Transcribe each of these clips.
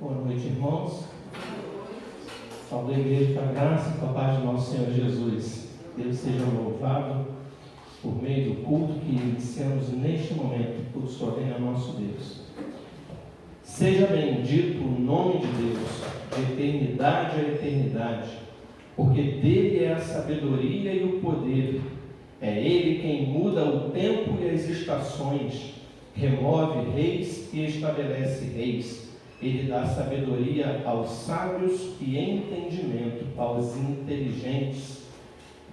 Boa noite, irmãos. Salve a igreja com a graça e com a paz de nosso Senhor Jesus. Deus seja louvado por meio do culto que iniciamos neste momento, por sua bênção, nosso Deus. Seja bendito o nome de Deus, de eternidade a eternidade, porque dele é a sabedoria e o poder. É ele quem muda o tempo e as estações, remove reis e estabelece reis. Ele dá sabedoria aos sábios e entendimento aos inteligentes.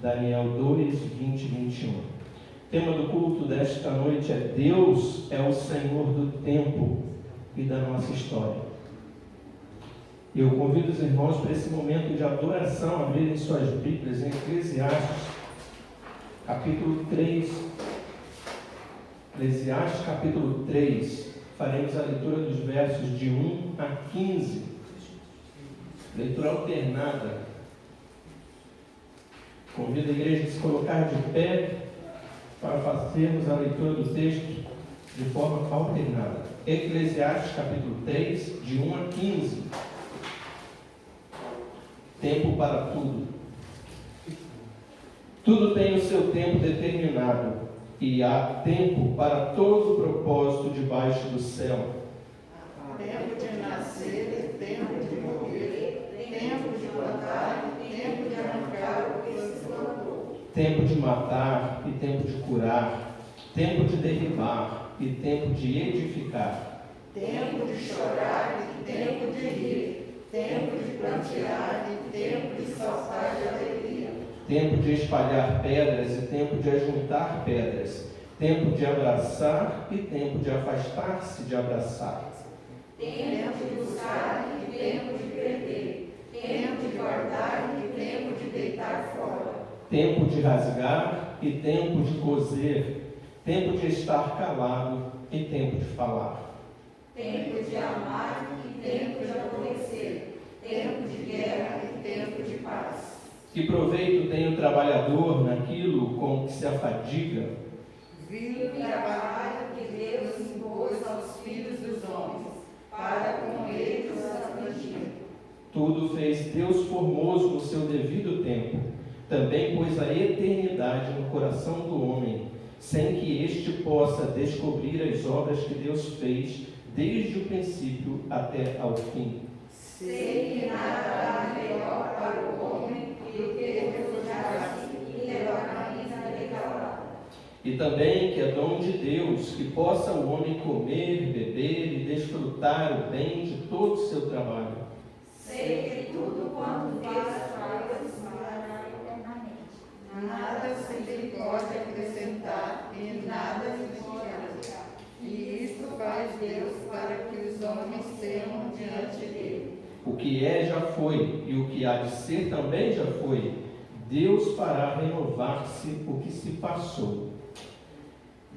Daniel 2, 20 e 21. O tema do culto desta noite é: Deus é o Senhor do tempo e da nossa história. Eu convido os irmãos para esse momento de adoração a abrirem suas Bíblias em Eclesiastes, capítulo 3. Eclesiastes, capítulo 3. Faremos a leitura dos versos de 1 a 15. Leitura alternada. Convido a igreja a se colocar de pé para fazermos a leitura do texto de forma alternada. Eclesiastes, capítulo 3, de 1 a 15. Tempo para tudo. Tudo tem o seu tempo determinado, e há tempo para todo o propósito debaixo do céu. Tempo de nascer, tempo de morrer, tempo de plantar e tempo de arrancar o que se plantou. Tempo de matar e tempo de curar, tempo de derribar e tempo de edificar. Tempo de chorar e tempo de rir, tempo de plantear e tempo de saltar de alegria. Tempo de espalhar pedras e tempo de ajuntar pedras, tempo de abraçar e tempo de afastar-se de abraçar. Tempo de buscar e tempo de perder, tempo de guardar e tempo de deitar fora. Tempo de rasgar e tempo de coser, tempo de estar calado e tempo de falar. Tempo de amar e tempo de aborrecer, tempo de guerra e tempo de paz. Que proveito tem o trabalhador naquilo com que se afadiga? Viu o trabalho que Deus impôs aos filhos dos homens, para com eles os afligir. Tudo fez Deus formoso no seu devido tempo. Também pôs a eternidade no coração do homem, sem que este possa descobrir as obras que Deus fez, desde o princípio até ao fim. Sei que nada há melhor para o homem do que refugiar-se e levar a vida declarada. E também que é dom de Deus, que possa o homem comer, beber e desfrutar o bem de todo o seu trabalho. Sei que tudo quanto faz durará eternamente. Nada se lhe pode acrescentar e nada se tirar. E isto faz Deus para que os homens tenham diante dele. O que é já foi, e o que há de ser também já foi. Deus fará renovar-se o que se passou.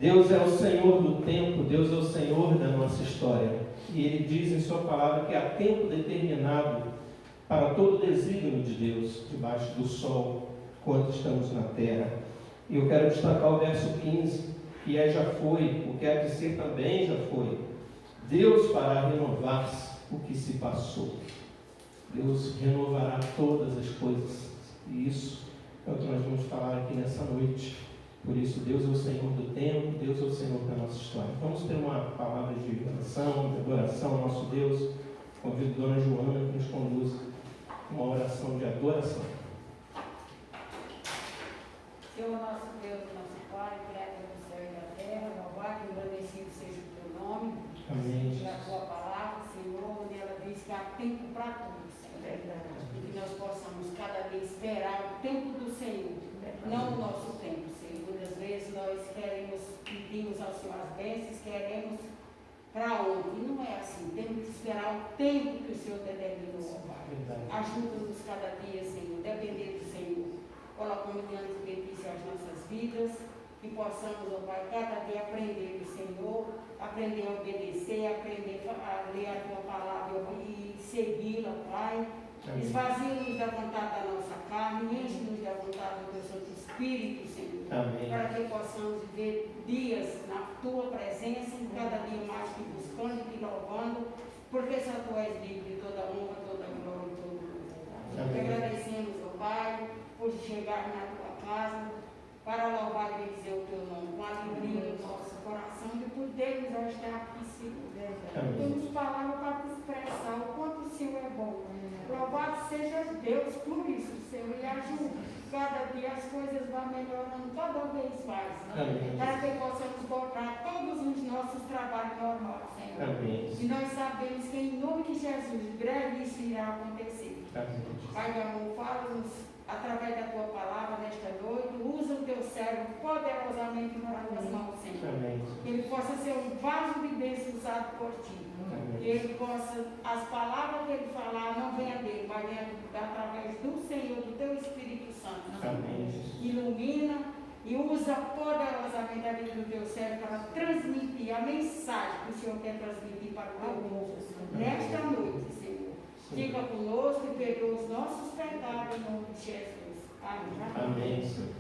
Deus é o Senhor do tempo, Deus é o Senhor da nossa história. E Ele diz em sua palavra que há tempo determinado para todo o desígnio de Deus, debaixo do sol, quando estamos na terra. E eu quero destacar o verso 15, que é já foi, o que há de ser também já foi. Deus fará renovar-se o que se passou. Deus renovará todas as coisas. E isso é o que nós vamos falar aqui nessa noite. Por isso, Deus é o Senhor do tempo, Deus é o Senhor da nossa história. Vamos ter uma palavra de oração, de adoração ao nosso Deus. Convido a Dona Joana que nos conduza uma oração de adoração. Senhor nosso Deus, nosso Pai, Criador do céu e da terra, louvado e agradecido seja o teu nome. Amém. Pela tua palavra, Senhor, onde ela diz que há tempo para tudo, Senhor. E que nós possamos cada dia esperar o tempo do Senhor, não o nosso tempo, Senhor. Muitas vezes nós pedimos ao Senhor as bênçãos, queremos para ontem. E não é assim, temos que esperar o tempo que o Senhor determinou, Pai. Ajuda-nos cada dia, Senhor, depender do Senhor. Colocamos diante do benefício as nossas vidas, que possamos, ó Pai, cada dia aprender do Senhor, aprender a obedecer, aprender a ler a tua palavra e segui-la, Pai. Esvazia-nos da vontade da nossa carne, enche-nos da vontade do teu Santo Espírito, Senhor. Amém. Para que possamos viver dias na tua presença, cada dia mais te buscando e te louvando, porque só tu és digno de toda honra, toda glória e todo louvor. Amém. Agradecemos, ó Pai, por chegar na tua casa, para louvar e dizer o teu nome, com alegria no nosso coração, e podermos estar aqui, Senhor. Temos palavras para te expressar o quanto o Senhor é bom. Louvado seja Deus por isso, Senhor, e ajude. Cada dia as coisas vão melhorando cada vez mais. Amém. Para que possamos voltar todos os nossos trabalhos normais, Senhor. Amém. E nós sabemos que em nome de Jesus, breve isso irá acontecer. Amém. Pai de amor, fala-nos através da tua palavra nesta noite. Usa o teu servo poderosamente nas tuas mãos, Senhor. Amém. Que ele possa ser um vaso de bênção usado por ti. Que ele possa, as palavras que ele falar não venha dele, mas venha através do Senhor, do teu Espírito Santo. Amém. Ilumina e usa poderosamente a vida do teu servo para transmitir a mensagem que o Senhor quer transmitir para o teu povo nesta noite, Senhor. Fica conosco e perdoa os nossos pecados em nome de Jesus. Amém. Amém, Senhor.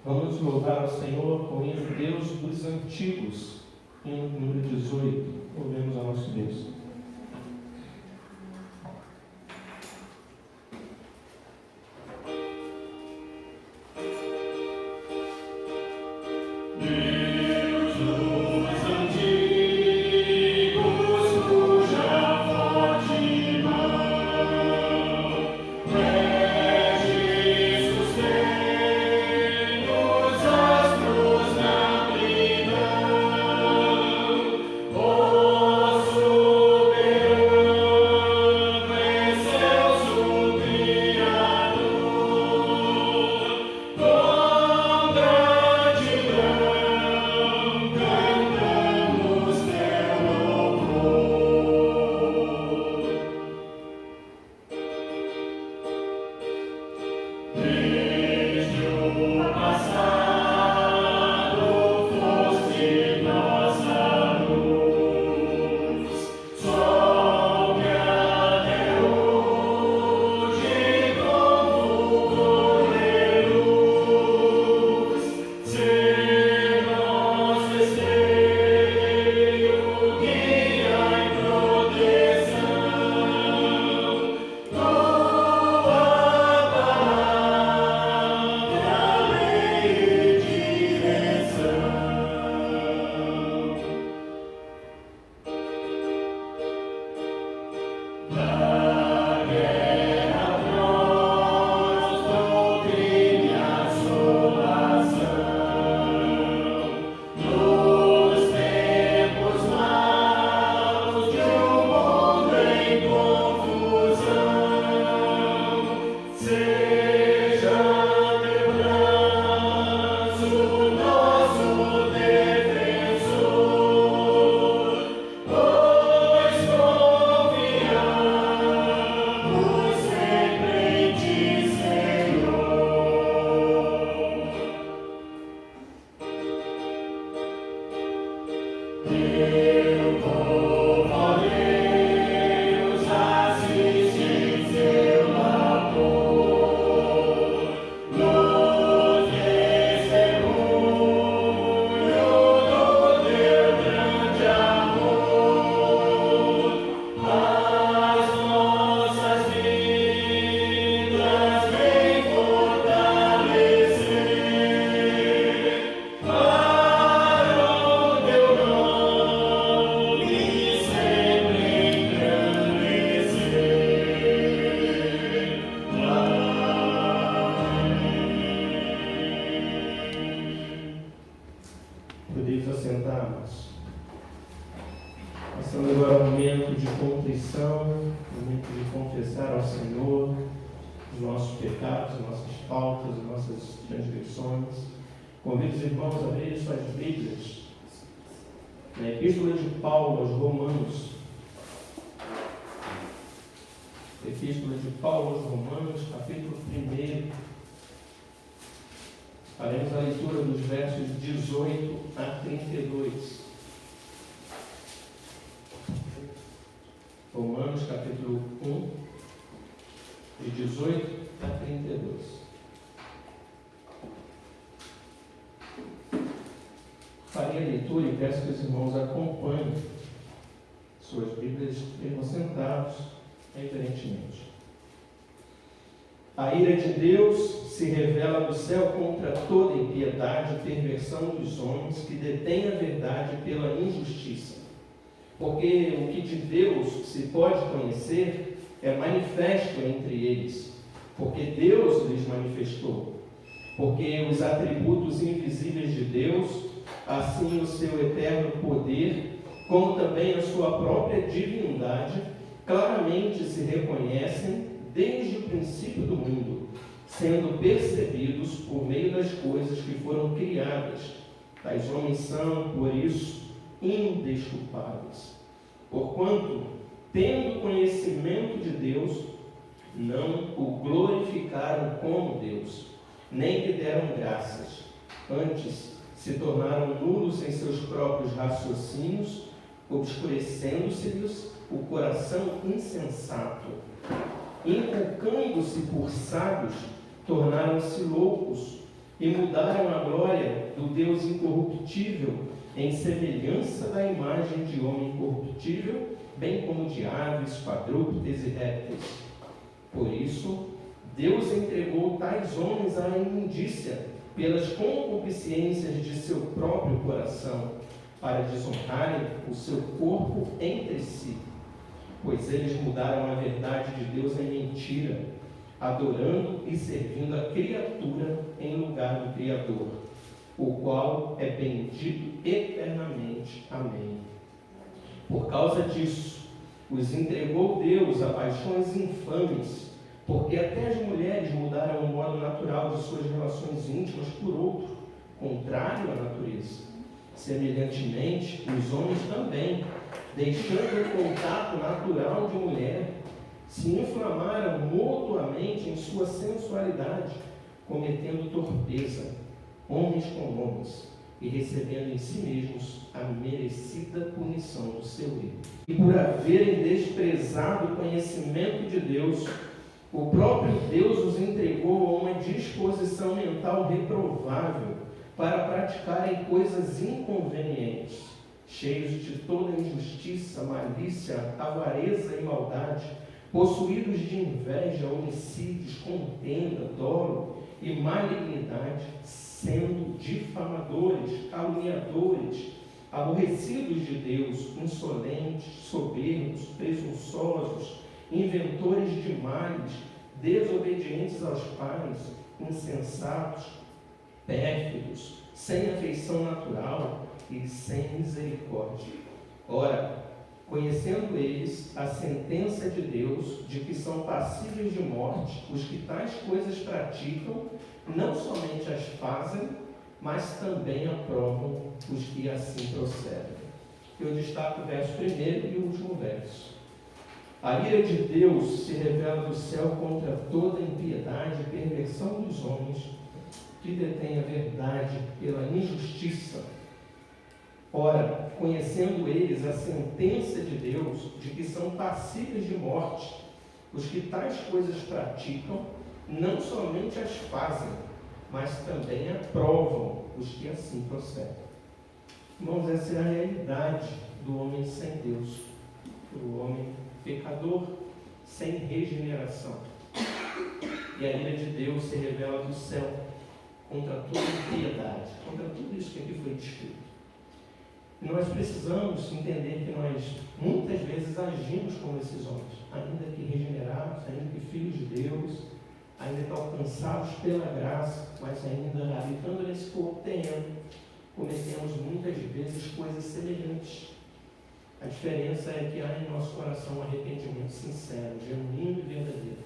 Vamos louvar ao Senhor com o hino Deus dos Antigos, hino número 18. Louvemos ao nosso Deus. Podeis assentar-nos. Passando agora ao momento de contrição, momento de confessar ao Senhor os nossos pecados, as nossas faltas, as nossas transgressões. Convido os irmãos a abrirem suas Bíblias na Epístola de Paulo aos Romanos. Epístola de Paulo aos Romanos, capítulo 1. Faremos a leitura dos versos 18 a 32. Romanos, capítulo 1, de 18 a 32. Farei a leitura e peço que os irmãos acompanhem suas Bíblias. Você cansados, reverentemente. A ira de Deus se revela do céu contra toda impiedade e perversão dos homens que detêm a verdade pela injustiça. Porque o que de Deus se pode conhecer é manifesto entre eles, porque Deus lhes manifestou. Porque os atributos invisíveis de Deus, assim o seu eterno poder, como também a sua própria divindade, claramente se reconhecem desde o princípio do mundo, sendo percebidos por meio das coisas que foram criadas. Tais homens são, por isso, indesculpáveis. Porquanto, tendo conhecimento de Deus, não o glorificaram como Deus, nem lhe deram graças. Antes, se tornaram nulos em seus próprios raciocínios, obscurecendo-se-lhes o coração insensato. Inculcando-se por sábios, tornaram-se loucos e mudaram a glória do Deus incorruptível em semelhança da imagem de homem corruptível, bem como de aves, quadrúpedes e répteis. Por isso, Deus entregou tais homens à imundícia pelas concupiscências de seu próprio coração, para desonrarem o seu corpo entre si. Pois eles mudaram a verdade de Deus em mentira, adorando e servindo a criatura em lugar do Criador, o qual é bendito eternamente. Amém. Por causa disso, os entregou Deus a paixões infames, porque até as mulheres mudaram o modo natural de suas relações íntimas por outro, contrário à natureza. Semelhantemente, os homens também, deixando o contato natural de mulher, se inflamaram mutuamente em sua sensualidade, cometendo torpeza, homens com homens, e recebendo em si mesmos a merecida punição do seu erro. E por haverem desprezado o conhecimento de Deus, o próprio Deus os entregou a uma disposição mental reprovável para praticarem coisas inconvenientes, cheios de toda injustiça, malícia, avareza e maldade, possuídos de inveja, homicídios, contenda, dolo e malignidade, sendo difamadores, caluniadores, aborrecidos de Deus, insolentes, soberbos, presunçosos, inventores de males, desobedientes aos pais, insensatos, pérfidos, sem afeição natural e sem misericórdia. Ora, conhecendo eles a sentença de Deus, de que são passíveis de morte os que tais coisas praticam, não somente as fazem, mas também aprovam os que assim procedem. Eu destaco o verso primeiro e o último verso. A ira de Deus se revela do céu contra toda impiedade e perversão dos homens que detêm a verdade pela injustiça. Ora, conhecendo eles a sentença de Deus, de que são passíveis de morte os que tais coisas praticam, não somente as fazem, mas também aprovam os que assim procedem. Irmãos, essa é a realidade do homem sem Deus, do homem pecador, sem regeneração. E a ira de Deus se revela do céu contra toda impiedade, contra tudo isso que aqui foi descrito. E nós precisamos entender que nós muitas vezes agimos como esses homens, ainda que regenerados, ainda que filhos de Deus, ainda que alcançados pela graça, mas ainda habitando nesse corpo terreno, cometemos muitas vezes coisas semelhantes. A diferença é que há em nosso coração um arrependimento sincero, genuíno e verdadeiro.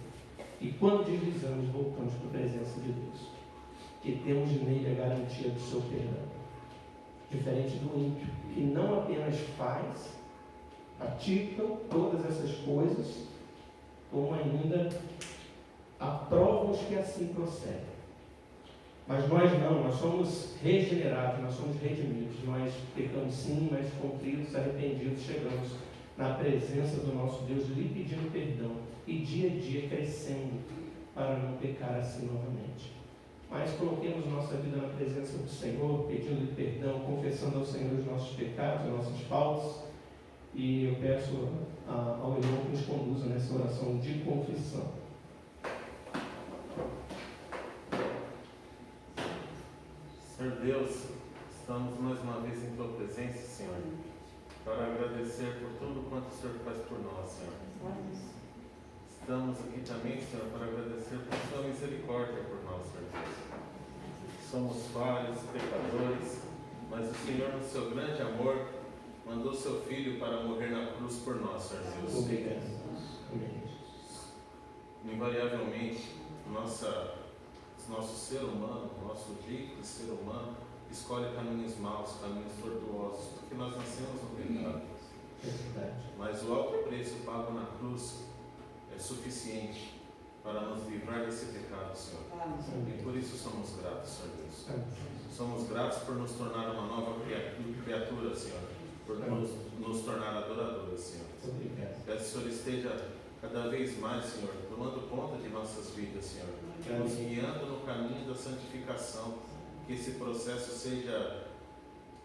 E quando deslizamos, voltamos para a presença de Deus, que temos nele a garantia do seu perdão. Diferente do ímpio, que não apenas faz, praticam todas essas coisas, como ainda aprovam os que assim procedem. Mas nós não, nós somos regenerados, nós somos redimidos, nós pecamos sim, mas contritos, arrependidos, chegamos na presença do nosso Deus, lhe pedindo perdão e dia a dia crescendo para não pecar assim novamente. Mas coloquemos nossa vida na presença do Senhor, pedindo-lhe perdão, confessando ao Senhor os nossos pecados, as nossas faltas, E eu peço ao irmão que nos conduza nessa oração de confissão. Senhor Deus, estamos mais uma vez em Tua presença, Senhor, para agradecer por tudo quanto o Senhor faz por nós, Senhor. Estamos aqui também, Senhor, para agradecer por Sua misericórdia por nós, Senhor Deus. Somos falhos, pecadores, mas o Senhor, no Seu grande amor, mandou Seu Filho para morrer na cruz por nós, Senhor Deus. Obrigado. Amém. Invariavelmente, nosso ser humano, nosso jeito de ser humano, escolhe caminhos maus, caminhos tortuosos, porque nós nascemos no pecado. Mas o alto preço pago na cruz é suficiente para nos livrar desse pecado, Senhor. E por isso somos gratos, Senhor Deus. Somos gratos por nos tornar uma nova criatura, Senhor, por nos tornar adoradores, Senhor. Peço que o Senhor esteja cada vez mais, Senhor, tomando conta de nossas vidas, Senhor, nos guiando no caminho da santificação, que esse processo seja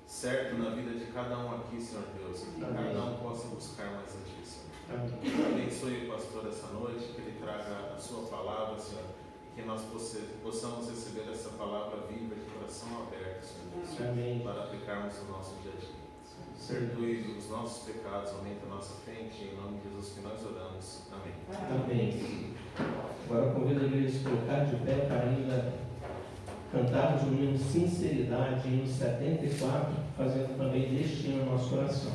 certo na vida de cada um aqui, Senhor Deus, e que cada um possa buscar mais a Ti, Senhor. Abençoe o pastor essa noite, que ele traga a Sua palavra, Senhor, e que nós possamos receber essa palavra viva de coração aberto, Senhor Deus, para aplicarmos no nosso dia a dia. Perdoe os nossos pecados, aumente a nossa fé em Ti, em nome de Jesus que nós oramos. Amém. Amém. Agora convido a igreja a se colocar de pé para ainda cantarmos o hino Sinceridade, hino 74, fazendo também deste hino nosso coração.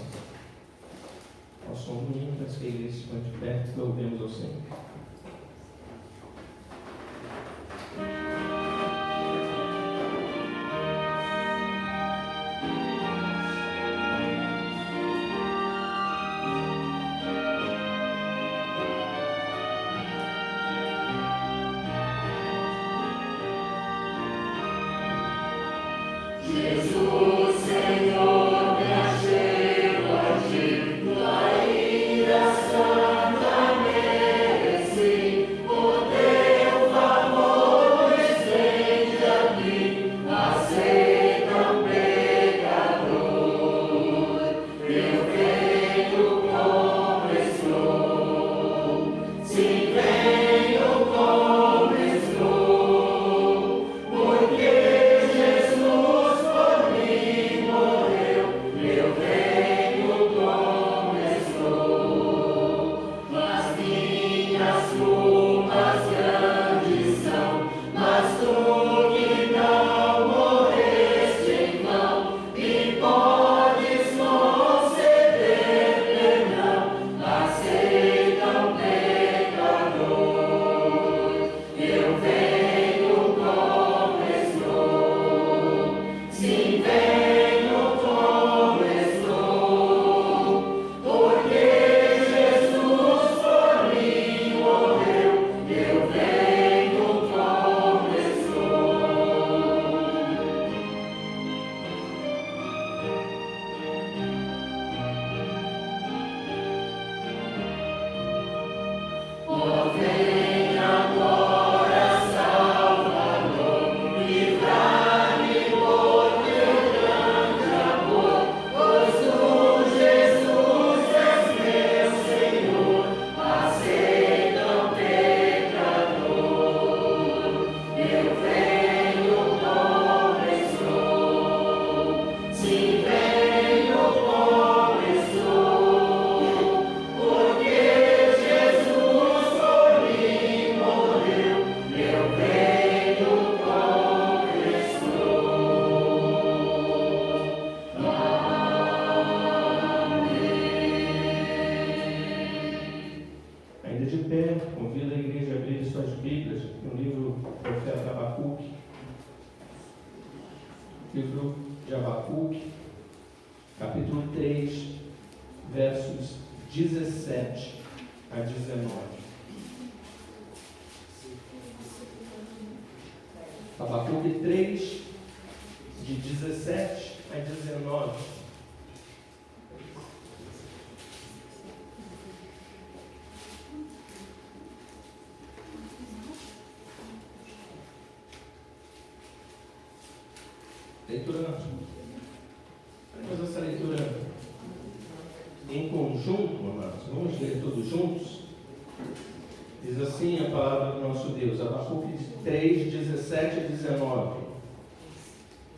Ao som do hino, peço que a igreja se põe de pé, que louvemos ao Senhor. Livro de Abacuque, capítulo 3, versos 17 a 19. Abacuque 3, de 17 a 19. Leitura, vamos fazer essa leitura em conjunto. conjunto, amados. Vamos ler todos juntos? Diz assim a palavra do nosso Deus, Abacuque 3, 17 e 19.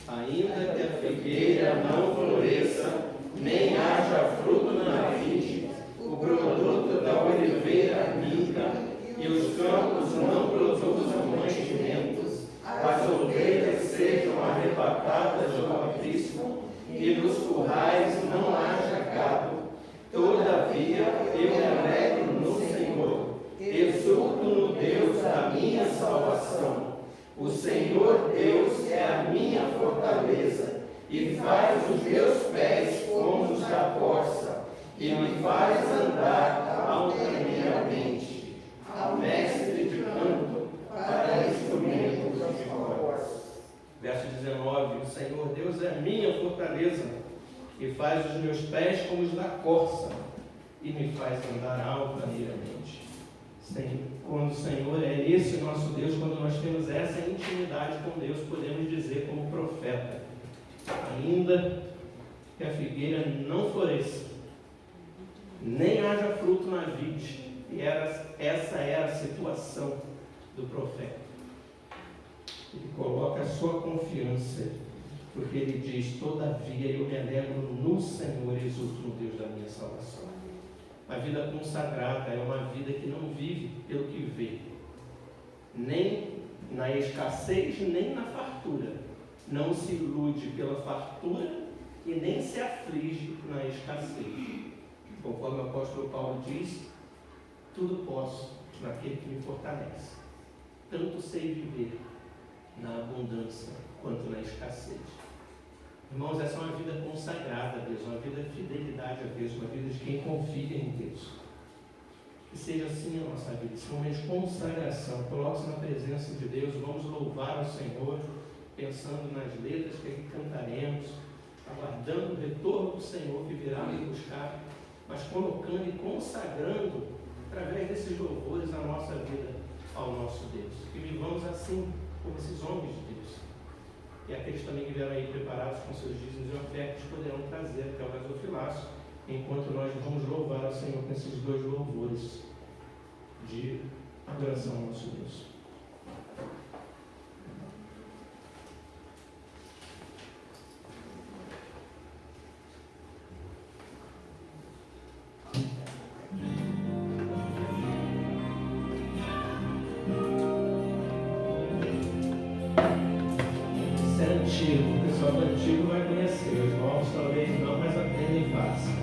Ainda que a figueira não floresça, nem haja fruto na vide, o produto da oliveira minta, e os campos não produzam mantimentos, as ovelhas sejam arrebatadas do aprisco, e nos currais não haja gado. Todavia eu me alegro no Senhor, exulto no Deus da minha salvação. O Senhor Deus é a minha fortaleza, e faz os meus pés como os da corça, e me faz andar altaneiramente. Ao mestre de canto, para instrumentos de corça. Verso 19: o Senhor Deus é a minha fortaleza, e faz os meus pés como os da corça, e me faz andar altaneiramente. Quando o Senhor é esse nosso Deus, quando nós temos essa intimidade com Deus, podemos dizer como profeta: ainda que a figueira não floresça, nem haja fruto na vide. E essa era a situação do profeta. Ele coloca a sua confiança, porque ele diz: todavia eu me alegro no Senhor, exulto no Deus da minha salvação. A vida consagrada é uma vida que não vive pelo que vê, nem na escassez, nem na fartura. Não se ilude pela fartura e nem se aflige na escassez. Conforme o apóstolo Paulo diz: tudo posso naquele que me fortalece. Tanto sei viver na abundância quanto na escassez. Irmãos, essa é uma vida consagrada a Deus, uma vida de fidelidade a Deus, uma vida de quem confia em Deus. Que seja assim a nossa vida, esse momento de consagração. Coloque-se na presença de Deus, vamos louvar ao Senhor, pensando nas letras que aqui cantaremos, aguardando o retorno do Senhor que virá nos buscar, mas colocando e consagrando, através desses louvores, a nossa vida ao nosso Deus. Que vivamos assim, como esses homens de Deus. E aqueles também que vieram aí preparados com seus dízimos e ofertas poderão trazer até o gasofilaço, enquanto nós vamos louvar ao Senhor com esses dois louvores de adoração ao nosso Deus. O pessoal do antigo vai conhecer, os novos talvez não, mas aprendem fácil.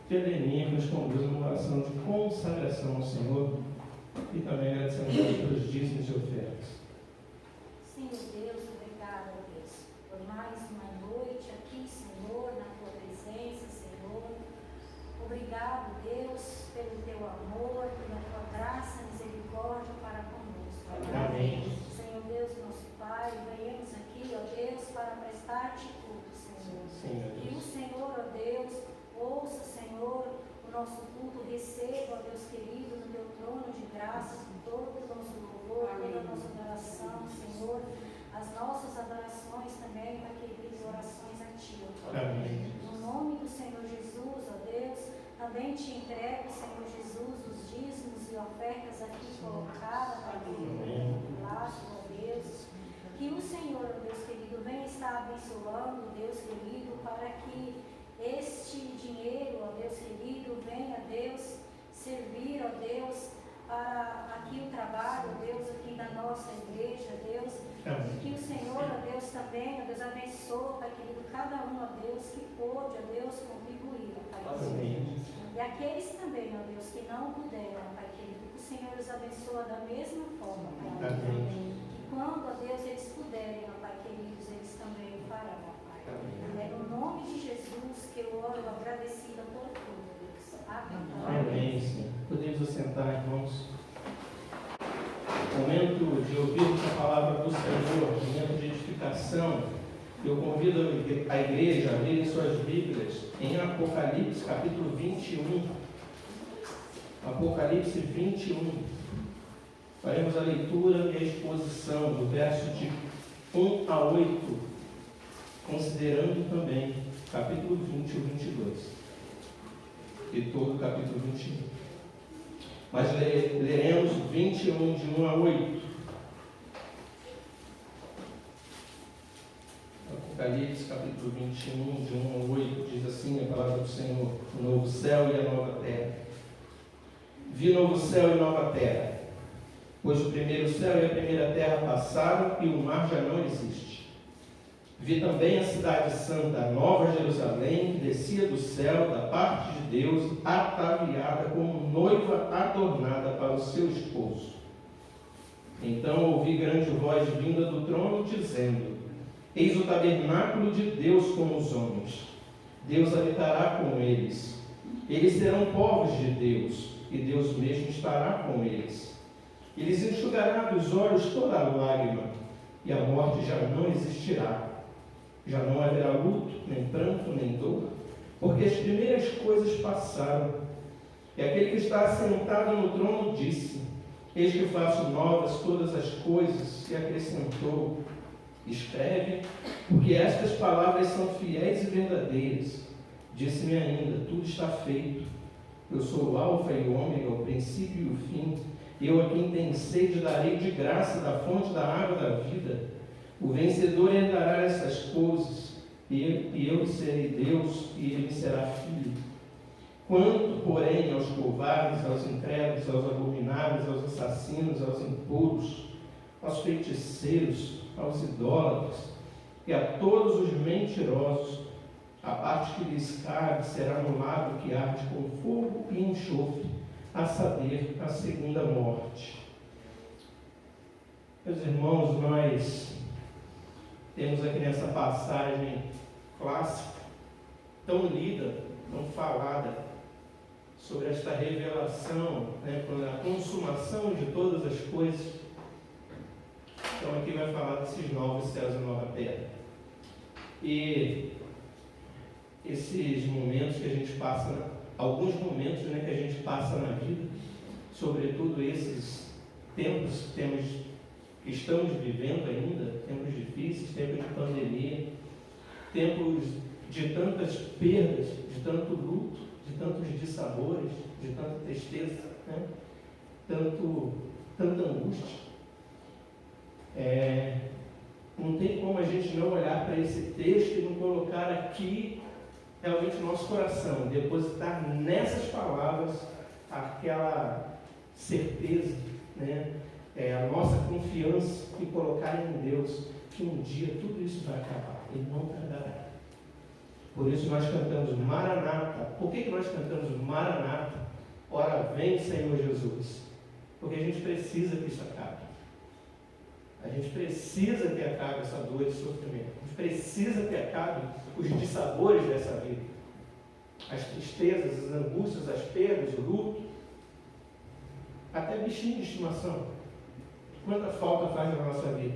Pedreninha, que nos conduz numa oração de consagração ao Senhor e também agradecemos a Deus pelos dízimos e ofertas. Senhor Deus, obrigada, Deus, por mais uma noite aqui, Senhor, na tua presença, Senhor. Obrigado, Deus, pelo teu amor, pela tua graça e misericórdia para conosco. Amém. Senhor Deus, nosso Pai, venhamos aqui, ó Deus, para prestar-te culto, Senhor. Senhor Que o Deus. Senhor, ó Deus, ouça, Senhor, o nosso culto, receba, ó Deus querido, no teu trono de graças, todo o nosso louvor, toda a nossa adoração, Senhor, as nossas adorações também, Pai querido, e orações a Ti, ó Pai. Amém. No nome do Senhor Jesus, ó Deus, também te entrego, Senhor Jesus, os dízimos e ofertas aqui colocadas, Pai querido, ó Deus. Que o Senhor, ó Deus querido, venha estar abençoando, Deus querido, para que este dinheiro, ó Deus querido, venha, Deus, servir, ó Deus, para aqui o trabalho, ó Deus, aqui da nossa igreja, Deus. Amém. Que o Senhor, ó Deus, também, ó Deus, abençoe, Pai querido, cada um, ó Deus, que pôde, ó Deus, contribuir, ó Pai querido. Amém. E aqueles também, ó Deus, que não puderam, ó Pai querido, que o Senhor os abençoe da mesma forma, Pai. Amém. Que quando, ó Deus, eles puderem, ó Pai queridos, eles também o farão, ó Pai. Amém. É no nome de Jesus que eu oro agradecida por tudo, Deus. Amém. Amém, Senhor. Podemos assentar, irmãos. Momento de ouvirmos a palavra do Senhor, momento de edificação. Eu convido a igreja a ler suas Bíblias em Apocalipse, capítulo 21. Apocalipse 21. Faremos a leitura e a exposição do verso de 1 a 8, considerando também capítulo 20 e 22. E todo o capítulo 21. Mas leremos 21, de 1 a 8. Apocalipse, capítulo 21, de 1 a 8, diz assim a palavra do Senhor: o novo céu e a nova terra. Vi novo céu e nova terra, pois o primeiro céu e a primeira terra passaram e o mar já não existe. Vi também a cidade santa, a nova Jerusalém, que descia do céu, da parte de Deus, ataviada como noiva adornada para o seu esposo. Então ouvi grande voz vinda do trono, dizendo: Eis o tabernáculo de Deus com os homens. Deus habitará com eles. Eles serão povos de Deus, e Deus mesmo estará com eles. E lhes enxugará dos olhos toda a lágrima, e a morte já não existirá. Já não haverá luto, nem pranto, nem dor, porque as primeiras coisas passaram. E aquele que está assentado no trono disse: Eis que faço novas todas as coisas, e acrescentou: Escreve, porque estas palavras são fiéis e verdadeiras. Disse-me ainda: Tudo está feito. Eu sou o Alfa e o Ômega, o princípio e o fim. Eu a quem tem sede darei de graça da fonte da água da vida. O vencedor herdará essas coisas, e eu serei Deus, e ele será filho. Quanto, porém, aos covardes, aos incrédulos, aos abomináveis, aos assassinos, aos impuros, aos feiticeiros, aos idólatras, e a todos os mentirosos, a parte que lhes cabe será no lago que arde com fogo e enxofre, a saber, a segunda morte. Meus irmãos, nós temos aqui nessa passagem clássica, tão lida, tão falada, sobre esta revelação, a consumação de todas as coisas. Então aqui vai falar desses novos céus e nova terra. E esses momentos que a gente passa, alguns momentos que a gente passa na vida, sobretudo esses tempos que estamos vivendo ainda, tempos difíceis, tempos de pandemia, tempos de tantas perdas, de tanto luto, de tantos dissabores, de tanta tristeza, tanta angústia. Não tem como a gente não olhar para esse texto e não colocar aqui realmente o nosso coração, depositar nessas palavras aquela certeza, a nossa confiança e colocar em Deus que um dia tudo isso vai acabar, Ele não tardará. Por isso nós cantamos Maranata. Por que nós cantamos Maranata? Ora vem, Senhor Jesus. Porque a gente precisa que isso acabe. A gente precisa que acabe essa dor e sofrimento. A gente precisa que acabe os dissabores dessa vida. As tristezas, as angústias, as perdas, o luto. Até bichinho de estimação. Quanta falta faz na nossa vida.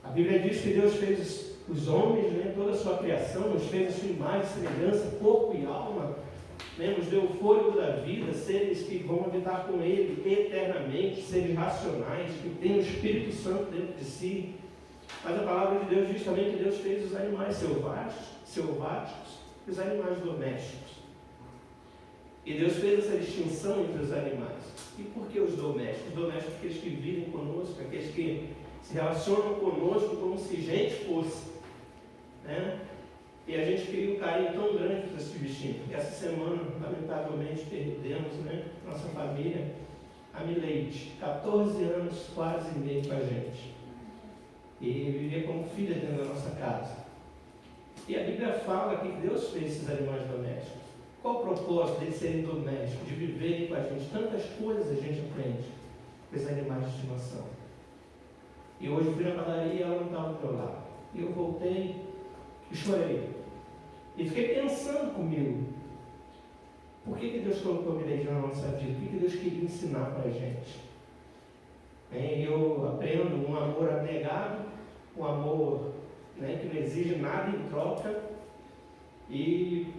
A Bíblia diz que Deus fez os homens, né, toda a sua criação, nos fez a sua imagem, semelhança, corpo e alma, né, nos deu o fôlego da vida, seres que vão habitar com Ele eternamente, seres racionais, que têm o Espírito Santo dentro de si. Mas a palavra de Deus diz também que Deus fez os animais selváticos e os animais domésticos. E Deus fez essa distinção entre os animais. E por que os domésticos? Os domésticos, aqueles que vivem conosco, aqueles que se relacionam conosco como se gente fosse. Né? E a gente cria um carinho tão grande por esse bichinho. Essa semana, lamentavelmente, perdemos, né, nossa família, a Mileide, 14 anos, quase meio com a gente. E vivia como filha dentro da nossa casa. E a Bíblia fala que Deus fez esses animais domésticos. Qual o propósito de serem domésticos, de viverem com a gente? Tantas coisas a gente aprende com esses animais de estimação. E hoje eu fui na padaria e ela não estava do meu lado. E eu voltei e chorei. E fiquei pensando comigo. Por que Deus colocou a Mileide na nossa vida? O que Deus queria ensinar para a gente? Eu aprendo um amor abnegado, um amor, né, que não exige nada em troca. E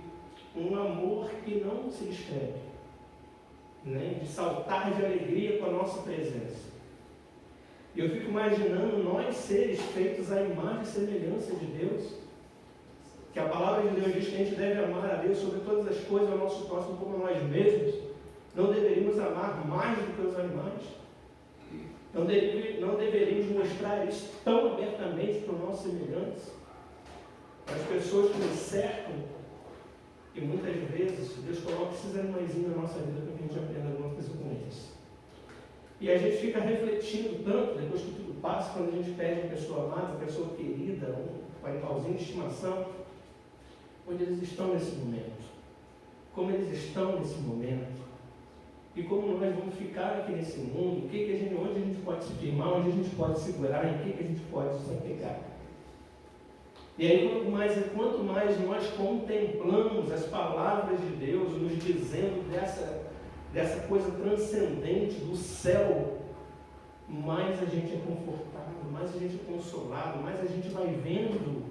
um amor que não se descreve, né? De saltar de alegria com a nossa presença. E eu fico imaginando nós seres feitos à imagem e semelhança de Deus, que a palavra de Deus diz que a gente deve amar a Deus sobre todas as coisas, ao nosso próximo como a nós mesmos. Não deveríamos amar mais do que os animais. Não deveríamos mostrar isso tão abertamente para os nossos semelhantes, para as pessoas que nos cercam. E muitas vezes Deus coloca esses animaizinhos na nossa vida para que a gente aprenda alguma coisa com eles. E a gente fica refletindo tanto, depois que tudo passa, quando a gente perde uma pessoa amada, uma pessoa querida, um animalzinho de estimação, onde eles estão nesse momento. Como eles estão nesse momento. E como nós vamos ficar aqui nesse mundo, onde a gente pode se firmar, onde a gente pode segurar, em que a gente pode se apegar. E aí, quanto mais nós contemplamos as palavras de Deus, nos dizendo dessa coisa transcendente do céu, mais a gente é confortável, mais a gente é consolado, mais a gente vai vendo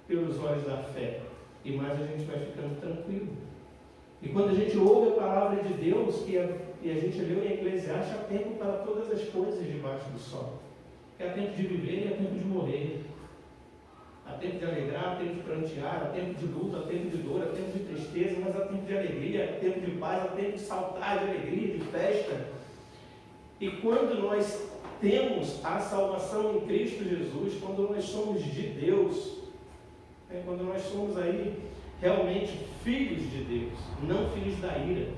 pelos olhos da fé, e mais a gente vai ficando tranquilo. E quando a gente ouve a palavra de Deus, e a gente leu em Eclesiastes, há tempo para todas as coisas debaixo do sol. Há tempo de viver e há tempo de morrer. Há tempo de alegrar, há tempo de prantear, há tempo de luta, há tempo de dor, há tempo de tristeza, mas há tempo de alegria, há tempo de paz, há tempo de saltar de alegria, de festa. E quando nós temos a salvação em Cristo Jesus, quando nós somos de Deus, quando nós somos aí realmente filhos de Deus, não filhos da ira,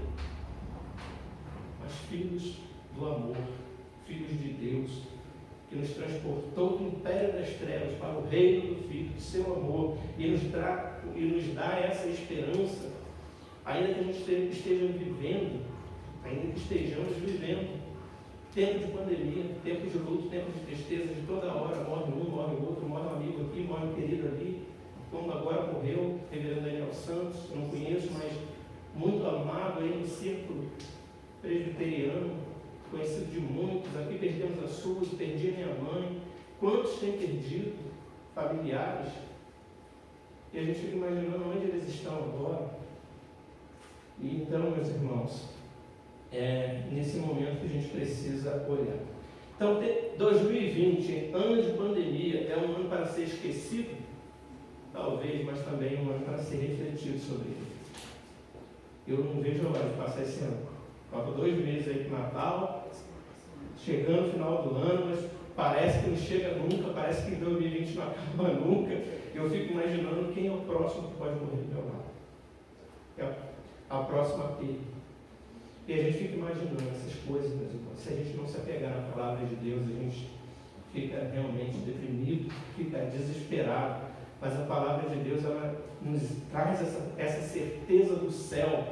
mas filhos do amor, filhos de Deus, que nos transportou do império das trevas para o reino do Filho, do seu amor, e nos dá essa esperança, ainda que a gente esteja vivendo, tempo de pandemia, tempo de luto, tempo de tristeza, de toda hora, morre um, morre o outro, morre um amigo aqui, morre um querido ali, como agora morreu o reverendo Daniel Santos, não conheço, mas muito amado aí no círculo presbiteriano, conhecido de muitos. Aqui perdemos a Suzy, perdi a minha mãe. Quantos têm perdido familiares? E a gente fica imaginando onde eles estão agora. E então, meus irmãos, é nesse momento que a gente precisa olhar. Então, 2020, ano de pandemia, é um ano para ser esquecido? Talvez, mas também um ano para ser refletido sobre ele. Eu não vejo a hora de passar esse ano. Faltam 2 meses aí para o Natal, chegando no final do ano, mas parece que não chega nunca, parece que 2020 não acaba nunca. Eu fico imaginando quem é o próximo que pode morrer do meu lado. É a próxima perda. E a gente fica imaginando essas coisas, meus irmãos. Se a gente não se apegar na palavra de Deus, a gente fica realmente deprimido, fica desesperado. Mas a palavra de Deus, ela nos traz essa certeza do céu,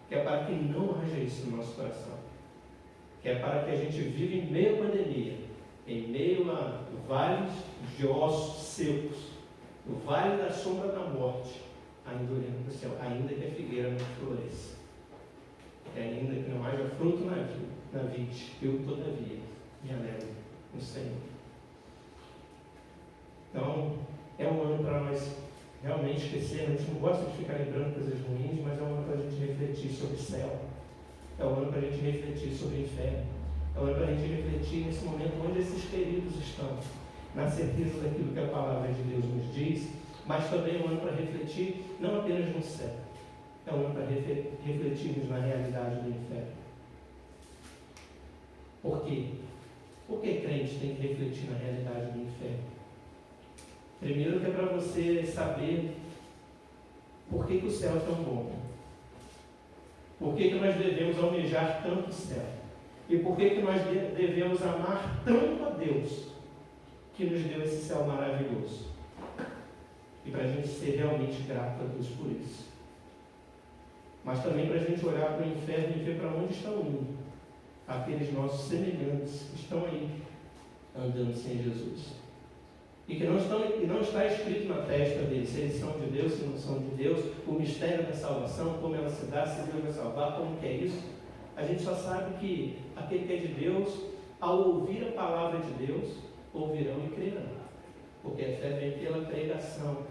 que é para que não haja isso no nosso coração. Que é para que a gente viva em meio à pandemia, em meio a vales de ossos secos, no vale da sombra da morte, ainda olhando para o céu, ainda que a figueira não floresça, ainda que não haja fruto na vide, eu todavia me alegro no Senhor. Então, é um ano para nós realmente esquecer, a gente não gosta de ficar lembrando coisas ruins, mas é um ano para a gente refletir sobre o céu, é um ano para a gente refletir sobre o inferno, é um ano para a gente refletir nesse momento onde esses queridos estão, na certeza daquilo que a palavra de Deus nos diz, mas também é um ano para refletir não apenas no céu, é um ano para refletirmos na realidade do inferno. Por quê? Por que crente tem que refletir na realidade do inferno? Primeiro que é para você saber por que o céu é tão bom. Por que nós devemos almejar tanto o céu? E por que nós devemos amar tanto a Deus que nos deu esse céu maravilhoso? E para a gente ser realmente grato a Deus por isso. Mas também para a gente olhar para o inferno e ver para onde estão indo aqueles nossos semelhantes que estão aí andando sem Jesus. E que não está escrito na testa deles se eles são de Deus, se não são de Deus, o mistério da salvação, como ela se dá, se Deus vai salvar, como que é isso. A gente só sabe que aquele que é de Deus, ao ouvir a palavra de Deus, ouvirão e crerão. Porque a fé vem pela pregação.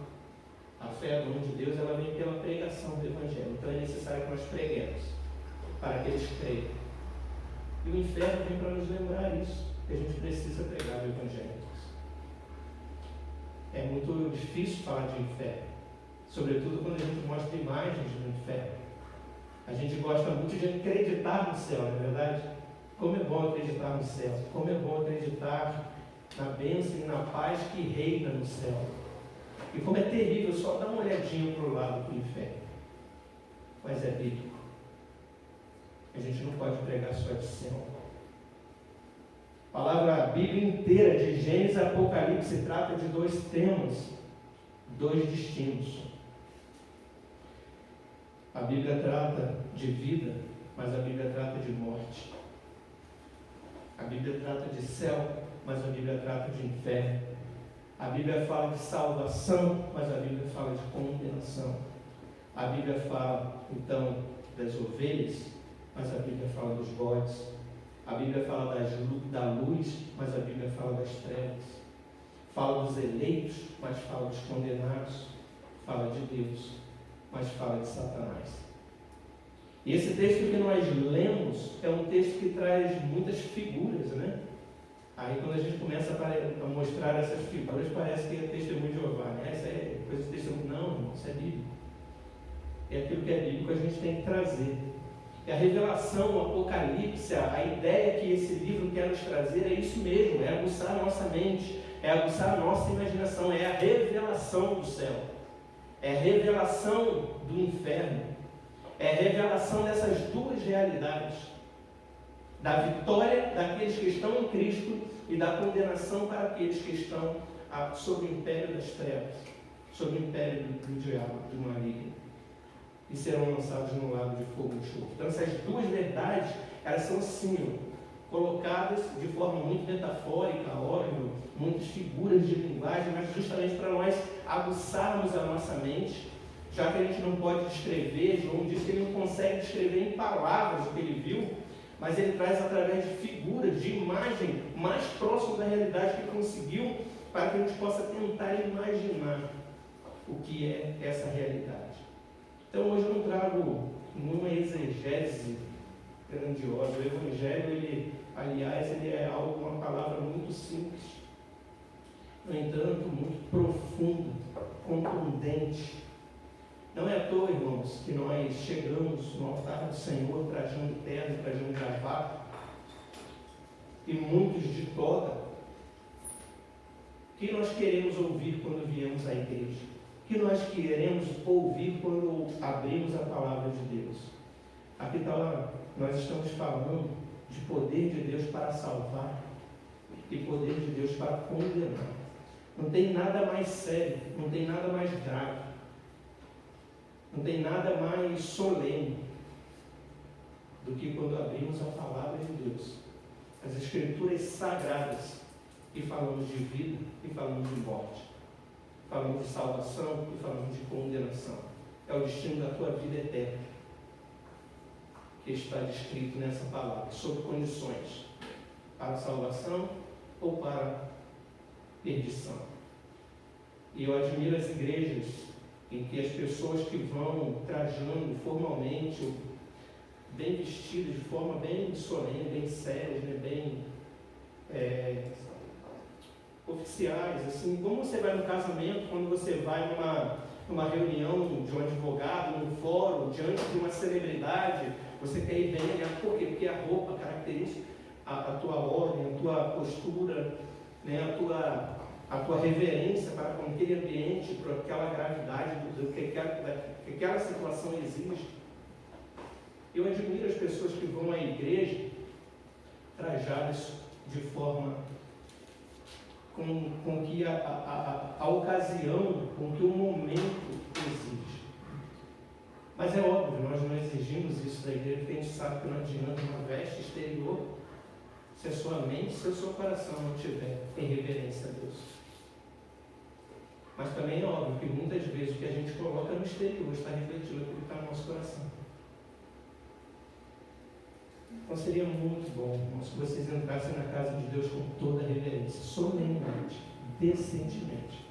A fé é dom de Deus, ela vem pela pregação do Evangelho. Então é necessário que nós preguemos para que eles creiam. E o inferno vem para nos lembrar isso, que a gente precisa pregar o Evangelho. É muito difícil falar de inferno, sobretudo quando a gente mostra imagens do inferno. A gente gosta muito de acreditar no céu, não é verdade? Como é bom acreditar no céu, como é bom acreditar na bênção e na paz que reina no céu. E como é terrível só dar uma olhadinha para o lado do inferno. Mas é bíblico. A gente não pode pregar só de céu. A palavra, a Bíblia inteira, de Gênesis a Apocalipse, trata de dois temas, dois destinos. A Bíblia trata de vida, mas a Bíblia trata de morte. A Bíblia trata de céu, mas a Bíblia trata de inferno. A Bíblia fala de salvação, mas a Bíblia fala de condenação. A Bíblia fala, então, das ovelhas, mas a Bíblia fala dos bodes. A Bíblia fala da luz, mas a Bíblia fala das trevas. Fala dos eleitos, mas fala dos condenados. Fala de Deus, mas fala de Satanás. E esse texto que nós lemos é um texto que traz muitas figuras, né? Aí quando a gente começa a mostrar essas figuras, parece que é testemunho de Jeová, né? Isso é coisa de testemunho. Não, isso é bíblico. É aquilo que é bíblico, a gente tem que trazer. E a revelação, o Apocalipse, a ideia que esse livro quer nos trazer é isso mesmo, é aguçar a nossa mente, é aguçar a nossa imaginação, é a revelação do céu, é a revelação do inferno, é a revelação dessas duas realidades, da vitória daqueles que estão em Cristo e da condenação para aqueles que estão sob o império das trevas, sob o império do diabo, do maligno, e serão lançados no lago de fogo e enxofre. Então essas duas verdades, elas são assim, colocadas de forma muito metafórica, óbvio, muitas figuras de linguagem, mas justamente para nós aguçarmos a nossa mente, já que a gente não pode descrever. João diz que ele não consegue descrever em palavras o que ele viu, mas ele traz através de figuras, de imagem, mais próximo da realidade que conseguiu, para que a gente possa tentar imaginar o que é essa realidade. Então hoje eu não trago nenhuma exegese grandiosa. O Evangelho, ele é algo, uma palavra muito simples, no entanto, muito profunda, contundente. Não é à toa, irmãos, que nós chegamos no altar do Senhor trajando terno, trajando gravata, e muitos de toga. O que nós queremos ouvir quando viemos à igreja? O que nós queremos ouvir quando abrimos a palavra de Deus? Aqui está, nós estamos falando de poder de Deus para salvar e poder de Deus para condenar. Não tem nada mais sério, não tem nada mais grave, não tem nada mais solene do que quando abrimos a palavra de Deus, as escrituras sagradas, e falamos de vida e falamos de morte, falamos de salvação e falamos de condenação. É o destino da tua vida eterna que está descrito nessa palavra, sob condições para salvação ou para perdição. E eu admiro as igrejas em que as pessoas que vão trajando formalmente, ou bem vestidas, de forma bem solene, bem séria, bem oficiais, assim, como você vai no casamento, quando você vai numa reunião de um advogado, num fórum, diante de uma celebridade, você quer ir bem, né? Por quê? Porque a roupa caracteriza a tua ordem, a tua postura, né? a tua reverência para com aquele ambiente, para aquela gravidade do que aquela situação exige. Eu admiro as pessoas que vão à igreja trajadas de forma com que a ocasião, com que o momento exige. Mas é óbvio, nós não exigimos isso da igreja, porque a gente sabe que não adianta uma veste exterior se a sua mente, se o seu coração não estiver em reverência a Deus. Mas também é óbvio que muitas vezes o que a gente coloca no exterior está refletindo aquilo que está no nosso coração. Então seria muito bom, irmãos, se vocês entrassem na casa de Deus com toda a reverência, solenemente, decentemente,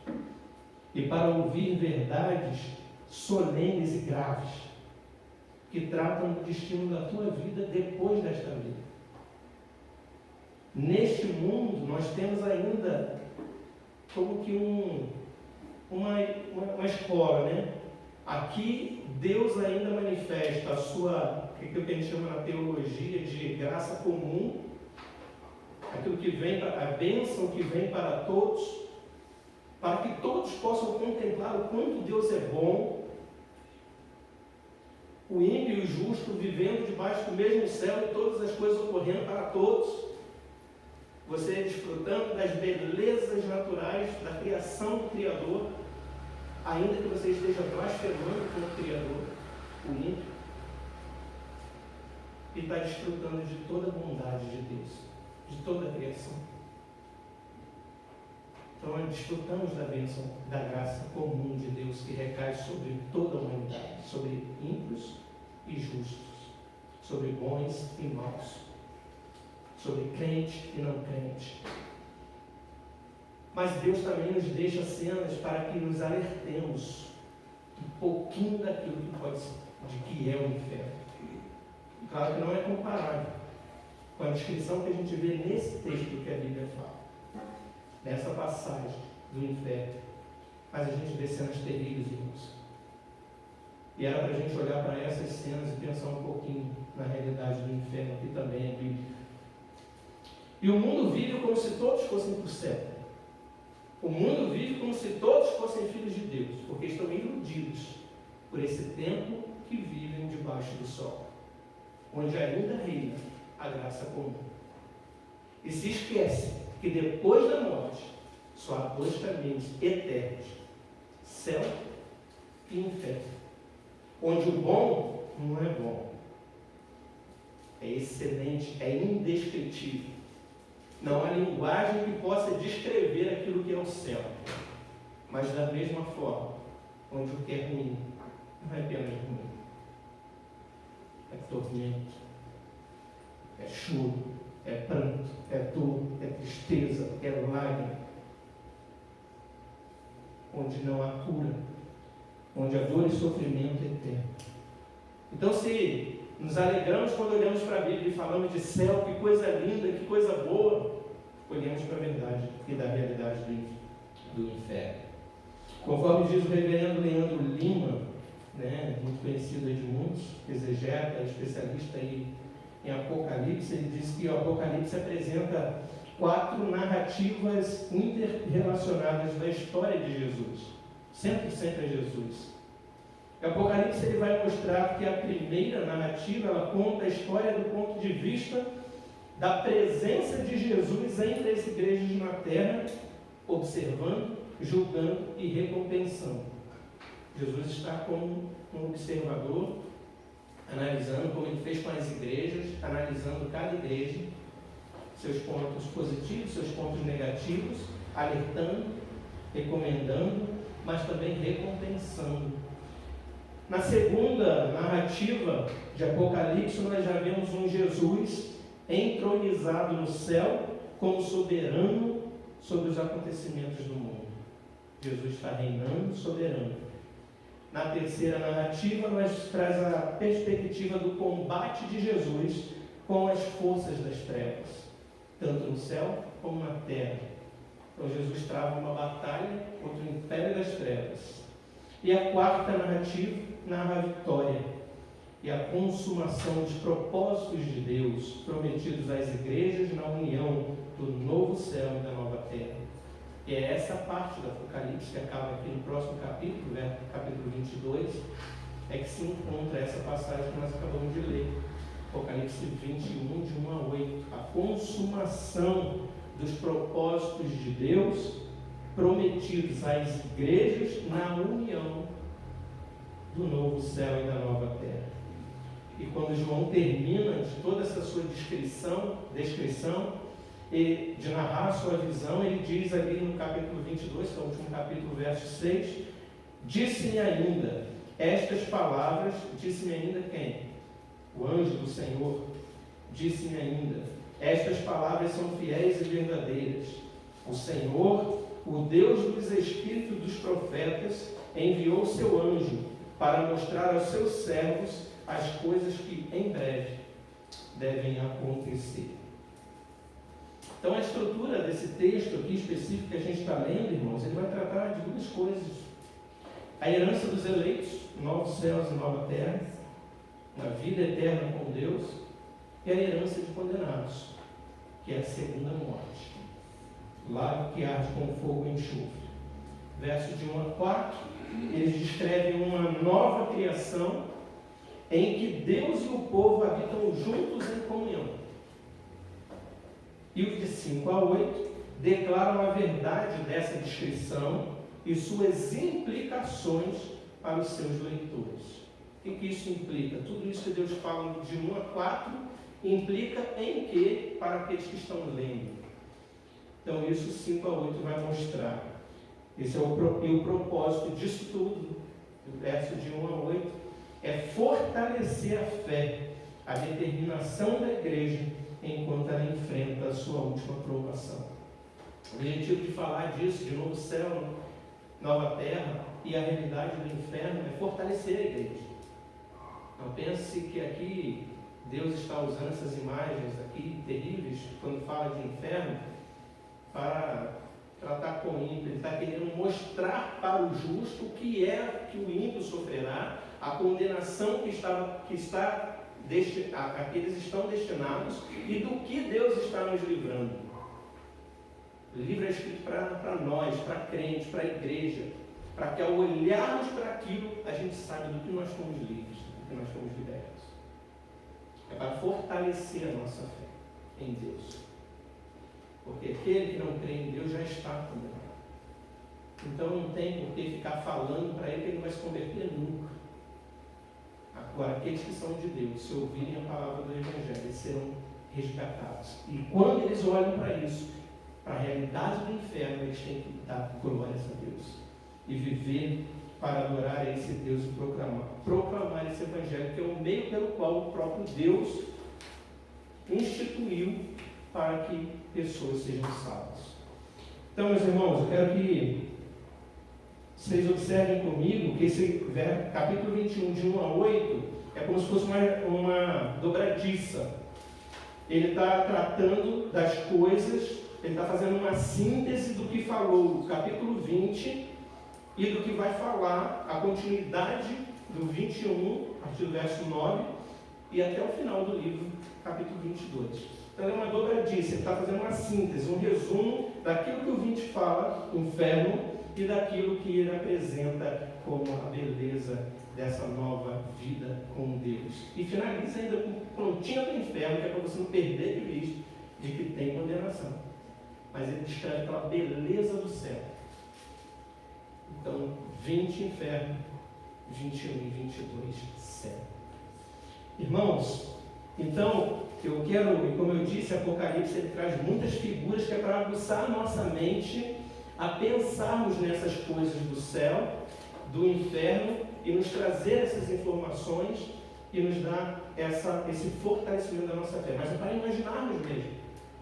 e para ouvir verdades solenes e graves, que tratam do destino da tua vida depois desta vida. Neste mundo, nós temos ainda como que uma escola, né? Aqui, Deus ainda manifesta a sua, o que a gente chama na teologia de graça comum, aquilo que vem, a bênção que vem para todos, para que todos possam contemplar o quanto Deus é bom, o ímpio e o justo vivendo debaixo do mesmo céu e todas as coisas ocorrendo para todos, você desfrutando das belezas naturais da criação do Criador, ainda que você esteja blasfemando com o Criador, o ímpio, e está desfrutando de toda a bondade de Deus, de toda a criação. Então, nós desfrutamos da bênção, da graça comum de Deus que recai sobre toda a humanidade, sobre ímpios e justos, sobre bons e maus, sobre crente e não crente. Mas Deus também nos deixa cenas para que nos alertemos um pouquinho daquilo que pode ser, de que é o inferno. E claro que não é comparável com a descrição que a gente vê nesse texto que a Bíblia fala, nessa passagem do inferno. Mas a gente vê cenas terríveis, irmãos. E era para a gente olhar para essas cenas e pensar um pouquinho na realidade do inferno, que também é bíblica. E o mundo vive como se todos fossem para o céu. O mundo vive como se todos fossem filhos de Deus, porque estão iludidos por esse tempo que vivem debaixo do sol, onde ainda reina a graça comum. E se esquece que depois da morte só há dois caminhos eternos: céu e inferno, onde o bom não é bom, é excelente, é indescritível. Não há linguagem que possa descrever aquilo que é o céu. Mas da mesma forma, onde o que é ruim não é apenas ruim, é tormento, é choro, é pranto, é dor, é tristeza, é lágrima. Onde não há cura, onde há dor e sofrimento eterno. Então, se nos alegramos quando olhamos para a Bíblia e falamos de céu, que coisa linda, que coisa boa, olhamos para a verdade e da realidade do inferno. Conforme diz o reverendo Leandro Lima, né, muito conhecido de muitos, exegeta, especialista em Apocalipse, ele diz que o Apocalipse apresenta 4 narrativas interrelacionadas da história de Jesus, sempre é Jesus. O Apocalipse ele vai mostrar que a primeira narrativa ela conta a história do ponto de vista da presença de Jesus entre as igrejas na terra, observando julgando e recompensando. Jesus está como um observador, analisando como ele fez com as igrejas, analisando cada igreja, seus pontos positivos, seus pontos negativos, alertando, recomendando, mas também recompensando. Na segunda narrativa de Apocalipse, nós já vemos um Jesus entronizado no céu como soberano sobre os acontecimentos do mundo. Jesus está reinando soberano. Na terceira narrativa, nós traz a perspectiva do combate de Jesus com as forças das trevas, tanto no céu como na terra. Então Jesus trava uma batalha contra o império das trevas. E a quarta narrativa narra a vitória e a consumação dos propósitos de Deus prometidos às igrejas na união do novo céu e da nova terra. E é essa parte do Apocalipse que acaba aqui no próximo capítulo, capítulo 22, é que se encontra essa passagem que nós acabamos de ler. Apocalipse 21, de 1 a 8. A consumação dos propósitos de Deus prometidos às igrejas na união do novo céu e da nova terra. E quando João termina de toda essa sua descrição e de narrar a sua visão, ele diz ali no capítulo 22, que é o último capítulo, verso 6, disse-me ainda estas palavras, disse-me ainda quem? O anjo do Senhor, disse-me ainda, estas palavras são fiéis e verdadeiras. O Senhor, o Deus dos espíritos dos profetas, enviou seu anjo para mostrar aos seus servos as coisas que em breve devem acontecer. Então a estrutura desse texto aqui específico que a gente está lendo, irmãos, ele vai tratar de duas coisas. A herança dos eleitos, novos céus e nova terra, uma vida eterna com Deus, e a herança de condenados, que é a segunda morte, lago que arde com fogo e enxofre. Versos de 1 a 4, eles descrevem uma nova criação em que Deus e o povo habitam juntos em comunhão. E os de 5 a 8 declaram a verdade dessa descrição e suas implicações para os seus leitores. O que isso implica? Tudo isso que Deus fala de 1 a 4 implica em que para aqueles que estão lendo. Então isso 5 a 8 vai mostrar. Esse é o propósito disso tudo, do verso de 1 a 8, é fortalecer a fé, a determinação da igreja enquanto ela enfrenta a sua última provação. O objetivo de falar disso, de novo céu, nova terra e a realidade do inferno, é fortalecer a igreja. Não pense que aqui Deus está usando essas imagens aqui terríveis, quando fala de inferno, para tratar com o ímpio. Ele está querendo mostrar para o justo o que é que o ímpio sofrerá, a condenação que eles estão destinados e do que Deus está nos livrando. O livro é escrito para nós, para crentes, para a igreja, para que ao olharmos para aquilo, a gente saiba do que nós fomos livres, do que nós fomos libertos. É para fortalecer a nossa fé em Deus. Porque aquele que não crê em Deus já está condenado. Então não tem por que ficar falando para ele que ele não vai se converter nunca. Agora, aqueles que são de Deus, se ouvirem a palavra do Evangelho, eles serão resgatados. E quando eles olham para isso, para a realidade do inferno, eles têm que dar glórias a Deus. E viver para adorar a esse Deus e proclamar esse Evangelho, que é o meio pelo qual o próprio Deus instituiu para que pessoas sejam salvas. Então, meus irmãos, eu quero que vocês observem comigo que esse capítulo 21, de 1 a 8, é como se fosse uma dobradiça. Ele está tratando das coisas, ele está fazendo uma síntese do que falou o capítulo 20 e do que vai falar a continuidade do 21, a partir do verso 9, e até o final do livro, capítulo 22. Então é uma dobradiça, ele está fazendo uma síntese, um resumo daquilo que o 20 fala, o inferno, e daquilo que ele apresenta como a beleza dessa nova vida com Deus. E finaliza ainda com prontinho do inferno, que é para você não perder de vista de que tem condenação. Mas ele descreve aquela beleza do céu. Então, 20 inferno, 21 e 22 céu. Irmãos, então, eu quero, e como eu disse, Apocalipse ele traz muitas figuras que é para aguçar a nossa mente a pensarmos nessas coisas do céu, do inferno, e nos trazer essas informações e nos dar esse fortalecimento da nossa fé. Mas é para imaginarmos mesmo.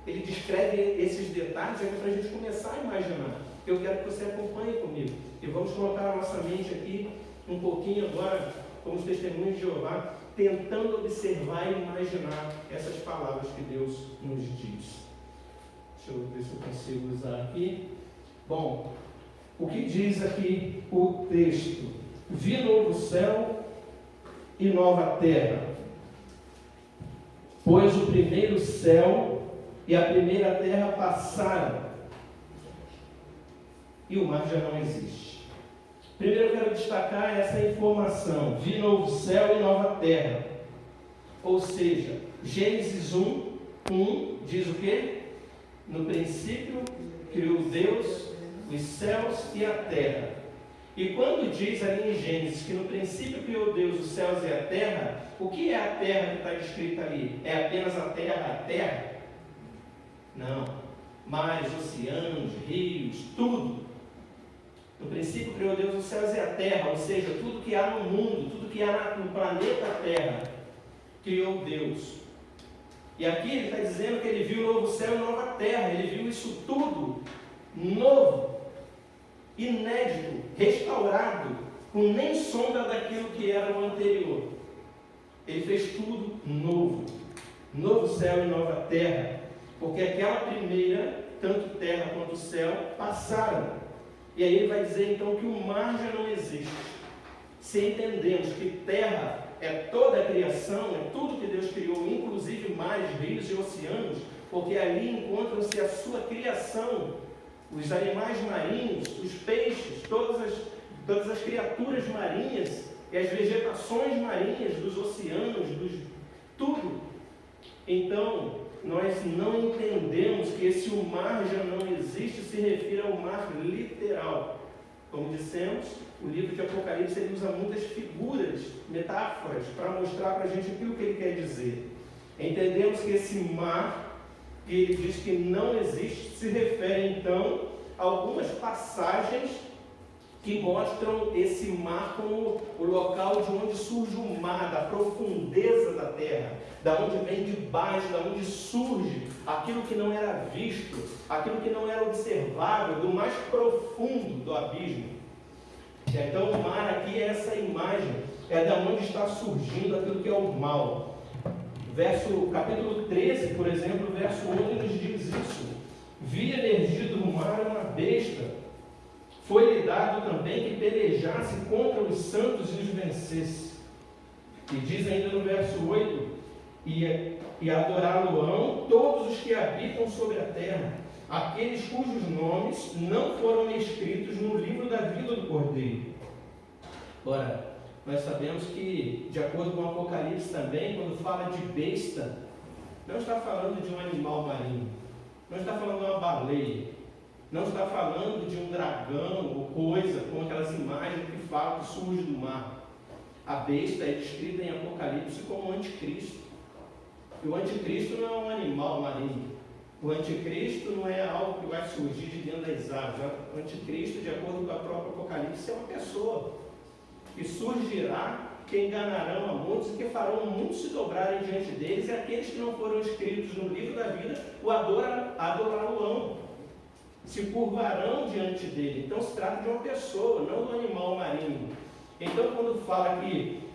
Ele descreve esses detalhes, é para a gente começar a imaginar. Eu quero que você acompanhe comigo. E vamos colocar a nossa mente aqui um pouquinho agora, como os testemunhos de Jeová, tentando observar e imaginar essas palavras que Deus nos diz. Deixa eu ver se eu consigo usar aqui. Bom, o que diz aqui o texto? Vi novo céu e nova terra, pois o primeiro céu e a primeira terra passaram, e o mar já não existe. Primeiro eu quero destacar essa informação: vi novo céu e nova terra. Ou seja, Gênesis 1 diz o quê? No princípio criou Deus os céus e a terra. E quando diz ali em Gênesis que no princípio criou Deus os céus e a terra, o que é a terra que está escrita ali? É apenas a terra? Não. Mares, oceanos, rios, tudo. No princípio criou Deus os céus e a terra, ou seja, tudo que há no mundo, tudo que há no planeta Terra, criou Deus. E aqui ele está dizendo que ele viu novo céu e nova terra, ele viu isso tudo novo, inédito, restaurado, com nem sombra daquilo que era o anterior. Ele fez tudo novo, novo céu e nova terra, porque aquela primeira, tanto terra quanto céu, passaram. E aí ele vai dizer então que o mar já não existe. Se entendemos que terra é toda a criação, é tudo que Deus criou, inclusive mares, rios e oceanos, porque ali encontram-se a sua criação, os animais marinhos, os peixes, todas as criaturas marinhas e as vegetações marinhas dos oceanos, tudo. Então, nós não entendemos que esse o mar já não existe se refere ao mar literal. Como dissemos, o livro de Apocalipse ele usa muitas figuras, metáforas, para mostrar para a gente aquilo que ele quer dizer. Entendemos que esse mar, que ele diz que não existe, se refere então a algumas passagens que mostram esse mar como o local de onde surge o mar, da profundeza da terra, da onde vem de baixo, da onde surge aquilo que não era visto, aquilo que não era observável, do mais profundo do abismo. Então o mar aqui é essa imagem, é da onde está surgindo aquilo que é o mal. Capítulo 13, por exemplo, verso 11 nos diz isso: vi emergido do mar uma besta, foi-lhe dado também que pelejasse contra os santos e os vencesse. E diz ainda no verso 8: e adorá-lo-ão todos os que habitam sobre a terra, aqueles cujos nomes não foram escritos no livro da vida do Cordeiro. Ora, nós sabemos que, de acordo com o Apocalipse também, quando fala de besta, não está falando de um animal marinho, não está falando de uma baleia, não está falando de um dragão ou coisa, como aquelas imagens que falam que surge do mar. A besta é descrita em Apocalipse como o anticristo. E o anticristo não é um animal marinho. O anticristo não é algo que vai surgir de dentro das águas. O anticristo, de acordo com a própria Apocalipse, é uma pessoa que surgirá, que enganarão a muitos e que farão muitos se dobrarem diante deles, e aqueles que não foram escritos no livro da vida o adorarão, se curvarão diante dele. Então se trata de uma pessoa, não do animal marinho. Então quando fala que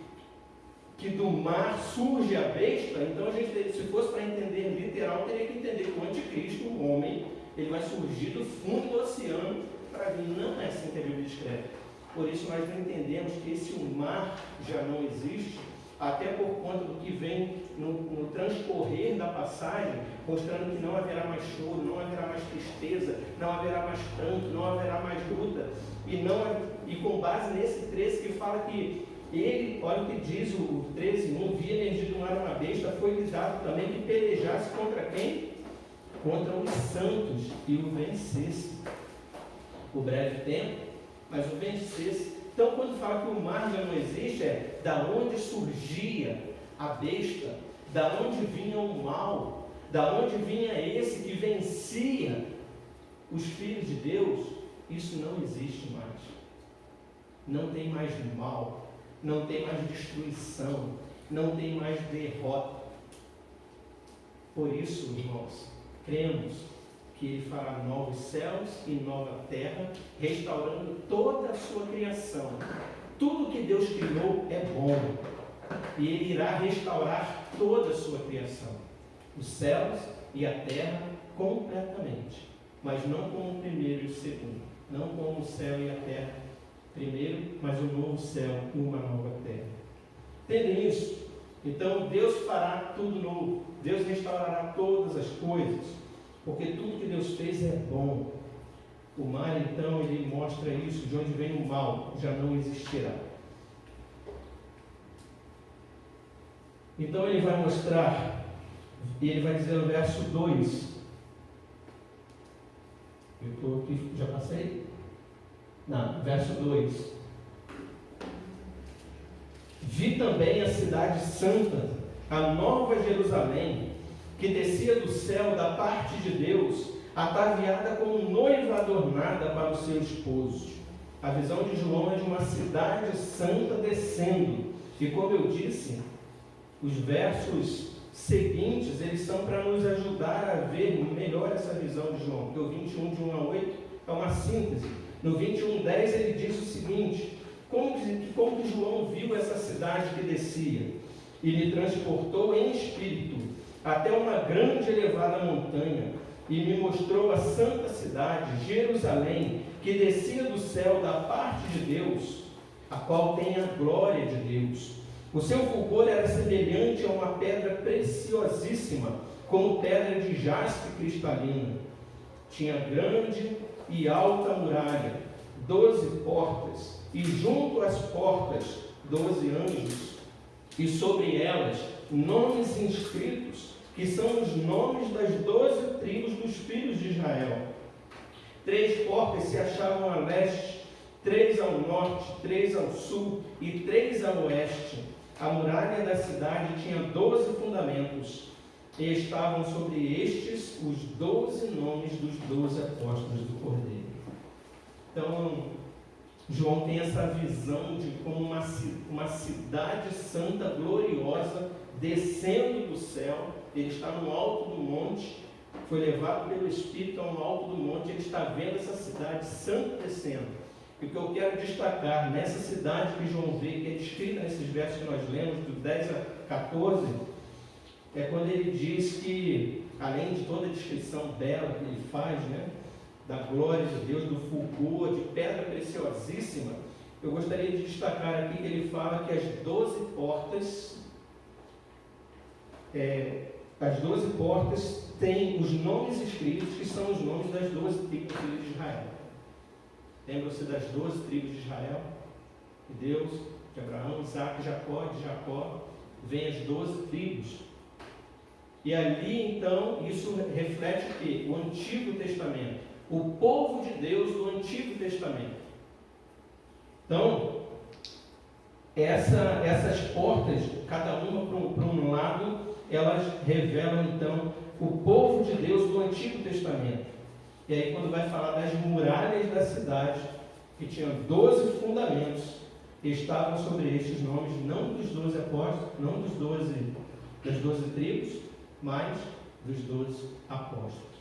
do mar surge a besta, então a gente, se fosse para entender literal, teria que entender que o anticristo, o homem, ele vai surgir do fundo do oceano para vir. Não é assim que a Bíblia escreve. Por isso nós não entendemos que esse mar já não existe, até por conta do que vem no transcorrer da passagem, mostrando que não haverá mais choro, não haverá mais tristeza, não haverá mais pranto, não haverá mais luta. E com base nesse 13 que fala que ele, olha o que diz o 13:1, via emergido do mar uma besta, foi-lhe dado também que pelejasse contra quem? Contra os santos e o vencesse. Por breve tempo, mas o vencesse. Então, quando fala que o mar já não existe, é da onde surgia a besta, da onde vinha o mal, da onde vinha esse que vencia os filhos de Deus. Isso não existe mais. Não tem mais mal, não tem mais destruição, não tem mais derrota. Por isso, irmãos, cremos que Ele fará novos céus e nova terra, restaurando toda a sua criação. Tudo que Deus criou é bom, e Ele irá restaurar toda a sua criação, os céus e a terra completamente, mas não como o primeiro e o segundo, não como o céu e a terra primeiro, mas um novo céu e uma nova terra. Entendem isso? Então Deus fará tudo novo, Deus restaurará todas as coisas, porque tudo que Deus fez é bom. O mar, então, ele mostra isso, de onde vem o mal, já não existirá. Então ele vai mostrar, e ele vai dizer no verso 2, eu estou aqui, já passei? Não, verso 2. Vi também a cidade santa, a nova Jerusalém, que descia do céu da parte de Deus, ataviada como noiva adornada para o seu esposo. A visão de João é de uma cidade santa descendo. E como eu disse, os versos seguintes, eles são para nos ajudar a ver melhor essa visão de João. Porque o 21, de 1 a 8, é uma síntese. No 21, 10, ele diz o seguinte: como que João viu essa cidade que descia? E lhe transportou em espírito até uma grande e elevada montanha, e me mostrou a santa cidade, Jerusalém, que descia do céu da parte de Deus, a qual tem a glória de Deus. O seu fulgor era semelhante a uma pedra preciosíssima, como pedra de jaspe cristalina. Tinha grande e alta muralha, 12 portas, e junto às portas 12 anjos, e sobre elas nomes inscritos, que são os nomes das 12 tribos dos filhos de Israel. 3 portas se achavam a leste, 3 ao norte, 3 ao sul e 3 ao oeste. A muralha da cidade tinha 12 fundamentos, e estavam sobre estes os 12 nomes dos 12 apóstolos do Cordeiro. Então, João tem essa visão de como uma cidade santa, gloriosa, descendo do céu. Ele está no alto do monte, foi levado pelo Espírito ao alto do monte, ele está vendo essa cidade santa descendo. E o que eu quero destacar nessa cidade que João vê, que é descrita nesses versos que nós lemos, do 10 a 14, é quando ele diz que, além de toda a descrição bela que ele faz, né, da glória de Deus, do fulgor, de pedra preciosíssima, eu gostaria de destacar aqui que ele fala que as 12 portas têm os nomes escritos, que são os nomes das 12 tribos de Israel. Lembram-se das 12 tribos de Israel? De Deus, de Abraão, Isaac, Jacó, de Jacó, vem as 12 tribos. E ali, então, isso reflete o quê? O Antigo Testamento. O povo de Deus do Antigo Testamento. Então, essas portas, cada uma para um lado, elas revelam, então, o povo de Deus do Antigo Testamento. E aí, quando vai falar das muralhas da cidade, que tinham 12 fundamentos, estavam sobre estes nomes, não dos 12 apóstolos, não das 12 tribos, mas dos 12 apóstolos.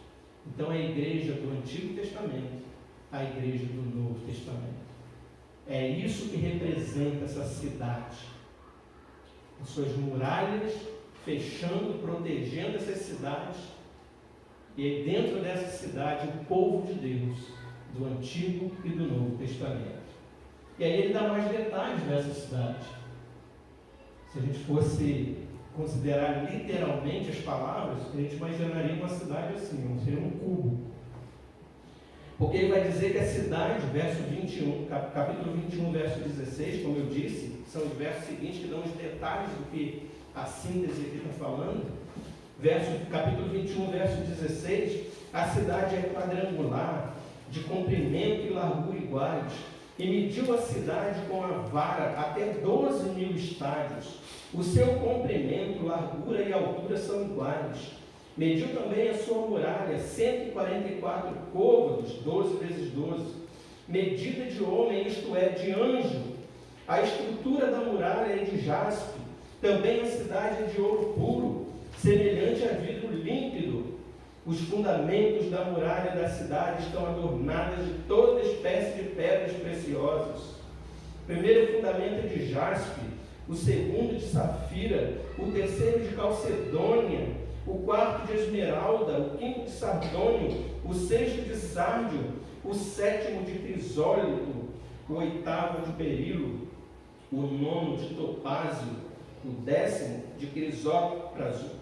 Então, é a igreja do Antigo Testamento, a igreja do Novo Testamento. É isso que representa essa cidade. As suas muralhas fechando, protegendo essas cidades. E dentro dessa cidade, o povo de Deus, do Antigo e do Novo Testamento. E aí ele dá mais detalhes dessa cidade. Se a gente fosse considerar literalmente as palavras, a gente imaginaria uma cidade assim, seria um cubo. Porque ele vai dizer que a cidade, verso 21, capítulo 21, verso 16, como eu disse, são os versos seguintes que dão os detalhes do que a síntese aqui está falando. Capítulo 21, verso 16, a cidade é quadrangular, de comprimento e largura iguais, e mediu a cidade com a vara até 12.000 estádios. O seu comprimento, largura e altura são iguais. Mediu também a sua muralha, 144 côvados, 12 vezes 12. Medida de homem, isto é, de anjo. A estrutura da muralha é de jaspe. Também a cidade é de ouro puro, semelhante a vidro límpido. Os fundamentos da muralha da cidade estão adornados de toda espécie de pedras preciosas. O primeiro fundamento é de jaspe, o segundo de safira, o terceiro de calcedônia, o quarto de esmeralda, o quinto de sardônio, o sexto de sárdio, o sétimo de crisólito, o oitavo de berilo, o nono de topázio, o 10º de crisópraso,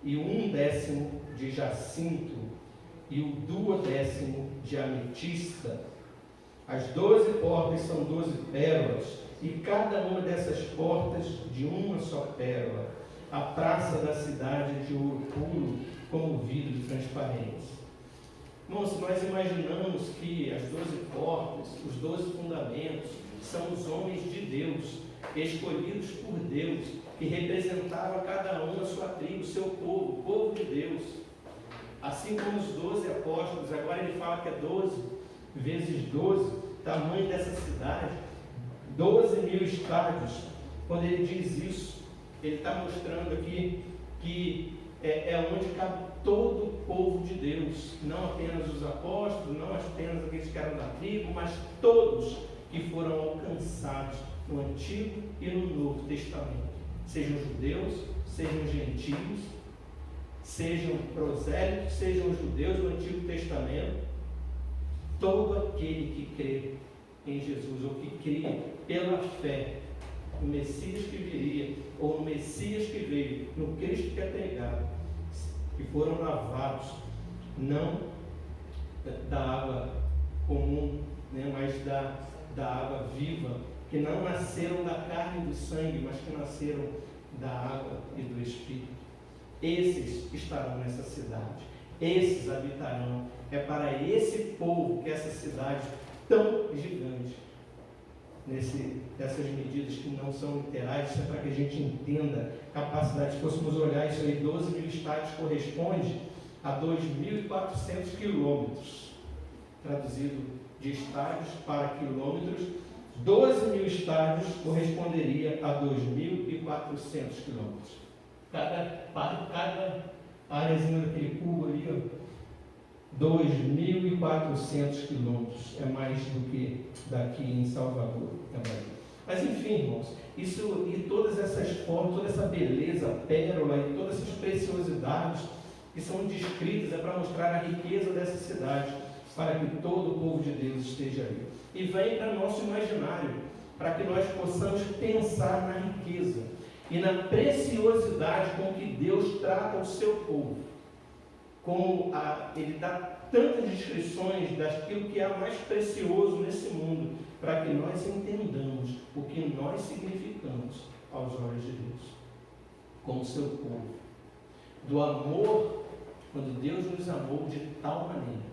e o 1/10 de jacinto, e o 12º de ametista. As 12 portas são 12 pérolas, e cada uma dessas portas de uma só pérola. A praça da cidade é de ouro puro, como vidro transparente. Irmãos, se nós imaginamos que as 12 portas, os 12 fundamentos, são os homens de Deus, escolhidos por Deus, que representavam cada um a sua tribo, o seu povo, o povo de Deus. Assim como os 12 apóstolos, agora ele fala que é 12 vezes 12, tamanho dessa cidade, 12.000 estádios. Quando ele diz isso, ele está mostrando aqui que é onde cabe todo o povo de Deus, não apenas os apóstolos, não apenas aqueles que eram da tribo, mas todos que foram alcançados no Antigo e no Novo Testamento, sejam judeus, sejam gentios, sejam prosélitos, sejam judeus do Antigo Testamento, todo aquele que crê em Jesus, ou que crê pela fé no Messias que viria, ou no Messias que veio, no Cristo que é pregado, que foram lavados, não da água comum, né, mas da água viva, que não nasceram da carne e do sangue, mas que nasceram da água e do Espírito. Esses estarão nessa cidade, esses habitarão. É para esse povo que essa cidade tão gigante, dessas medidas que não são literais, isso é para que a gente entenda a capacidade. Se fôssemos olhar isso aí, 12.000 estádios corresponde a 2.400 quilômetros, traduzido de estádios para quilômetros. 12.000 estádios corresponderia a 2.400 quilômetros. Cada áreazinha daquele cubo ali, 2.400 quilômetros, é mais do que daqui em Salvador. Mas enfim, irmãos, isso e todas essas formas, toda essa beleza, pérola e todas essas preciosidades que são descritas é para mostrar a riqueza dessa cidade, para que todo o povo de Deus esteja ali. E vem para nosso imaginário, para que nós possamos pensar na riqueza e na preciosidade com que Deus trata o seu povo. Como ele dá tantas descrições daquilo que há mais precioso nesse mundo, para que nós entendamos o que nós significamos aos olhos de Deus, como seu povo. Do amor, quando Deus nos amou de tal maneira,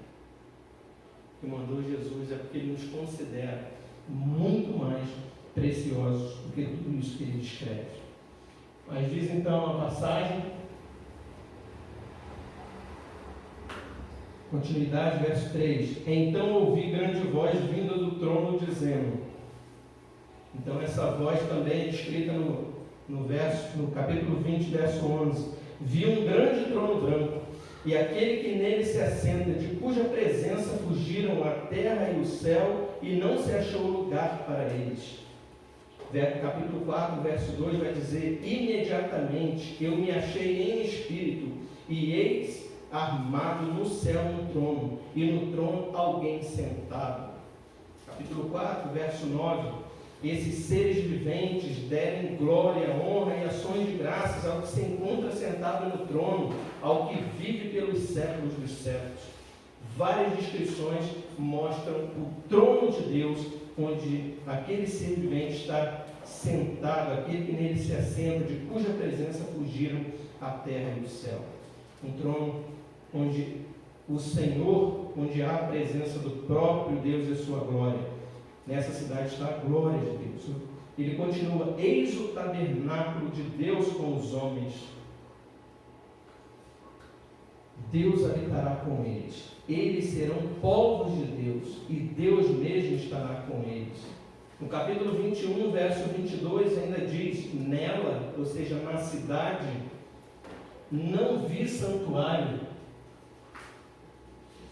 que mandou Jesus, é porque Ele nos considera muito mais preciosos do que tudo isso que Ele descreve. Mas diz então a passagem, continuidade, verso 3. Então ouvi grande voz vinda do trono dizendo. Então essa voz também é descrita no capítulo 20, verso 11. Vi um grande trono branco, e aquele que nele se assenta, de cuja presença fugiram a terra e o céu, e não se achou lugar para eles. Capítulo 4, verso 2 vai dizer: imediatamente eu me achei em espírito, e eis armado no céu um trono, e no trono alguém sentado. Capítulo 4, verso 9. Esses seres viventes derem glória, honra e ações de graças ao que se encontra sentado no trono, ao que vive pelos séculos dos séculos. Várias descrições mostram o trono de Deus, onde aquele ser vivente está sentado, aquele que nele se assenta, de cuja presença fugiram a terra e o céu. Um trono onde o Senhor, onde há a presença do próprio Deus e a sua glória. Nessa cidade está a glória de Deus. Ele continua: eis o tabernáculo de Deus com os homens. Deus habitará com eles. Eles serão povos de Deus, e Deus mesmo estará com eles. No capítulo 21, verso 22, ainda diz: nela, ou seja, na cidade, não vi santuário.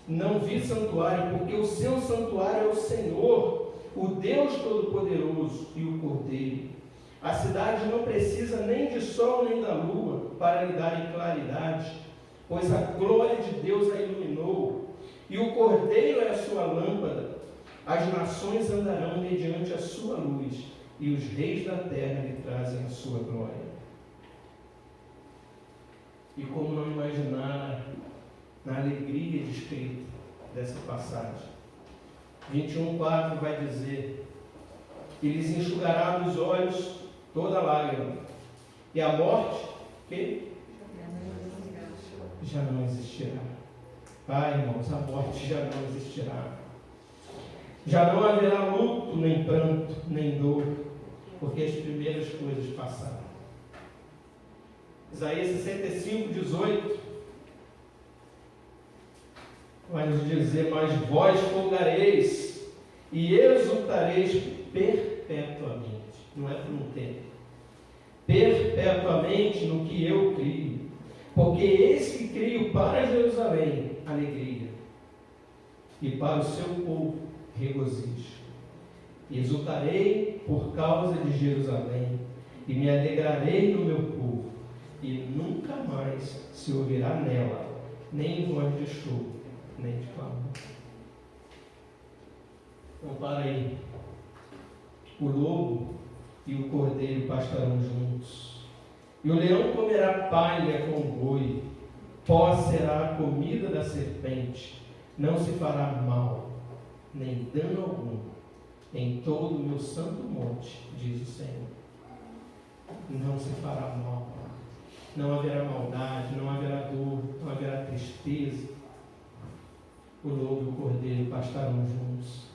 Não vi santuário, porque o seu santuário é o Senhor, o Deus Todo-Poderoso e o Cordeiro. A cidade não precisa nem de sol nem da lua para lhe darem claridade, pois a glória de Deus a iluminou, e o Cordeiro é a sua lâmpada. As nações andarão mediante a sua luz, e os reis da terra lhe trazem a sua glória. E como não imaginar na alegria descrita dessa passagem? 21:4 vai dizer: e lhes enxugará dos olhos toda lágrima, e a morte, que já não existirá. Irmãos, a morte já não existirá. Já não haverá luto, nem pranto, nem dor, porque as primeiras coisas passaram. Isaías 65:18 vai nos dizer: mas vós folgareis e exultareis perpetuamente. Não é por um tempo. Perpetuamente no que eu crio. Porque eis que crio para Jerusalém alegria, e para o seu povo regozijo. Exultarei por causa de Jerusalém, e me alegrarei no meu povo, e nunca mais se ouvirá nela nem voz de choro, nem de clamor. Então, para aí. O lobo e o cordeiro pastarão juntos, e o leão comerá palha com o boi, pó será a comida da serpente, não se fará mal, nem dano algum, em todo o meu santo monte, diz o Senhor. Não se fará mal, não haverá maldade, não haverá dor, não haverá tristeza. O lobo e o cordeiro pastarão juntos.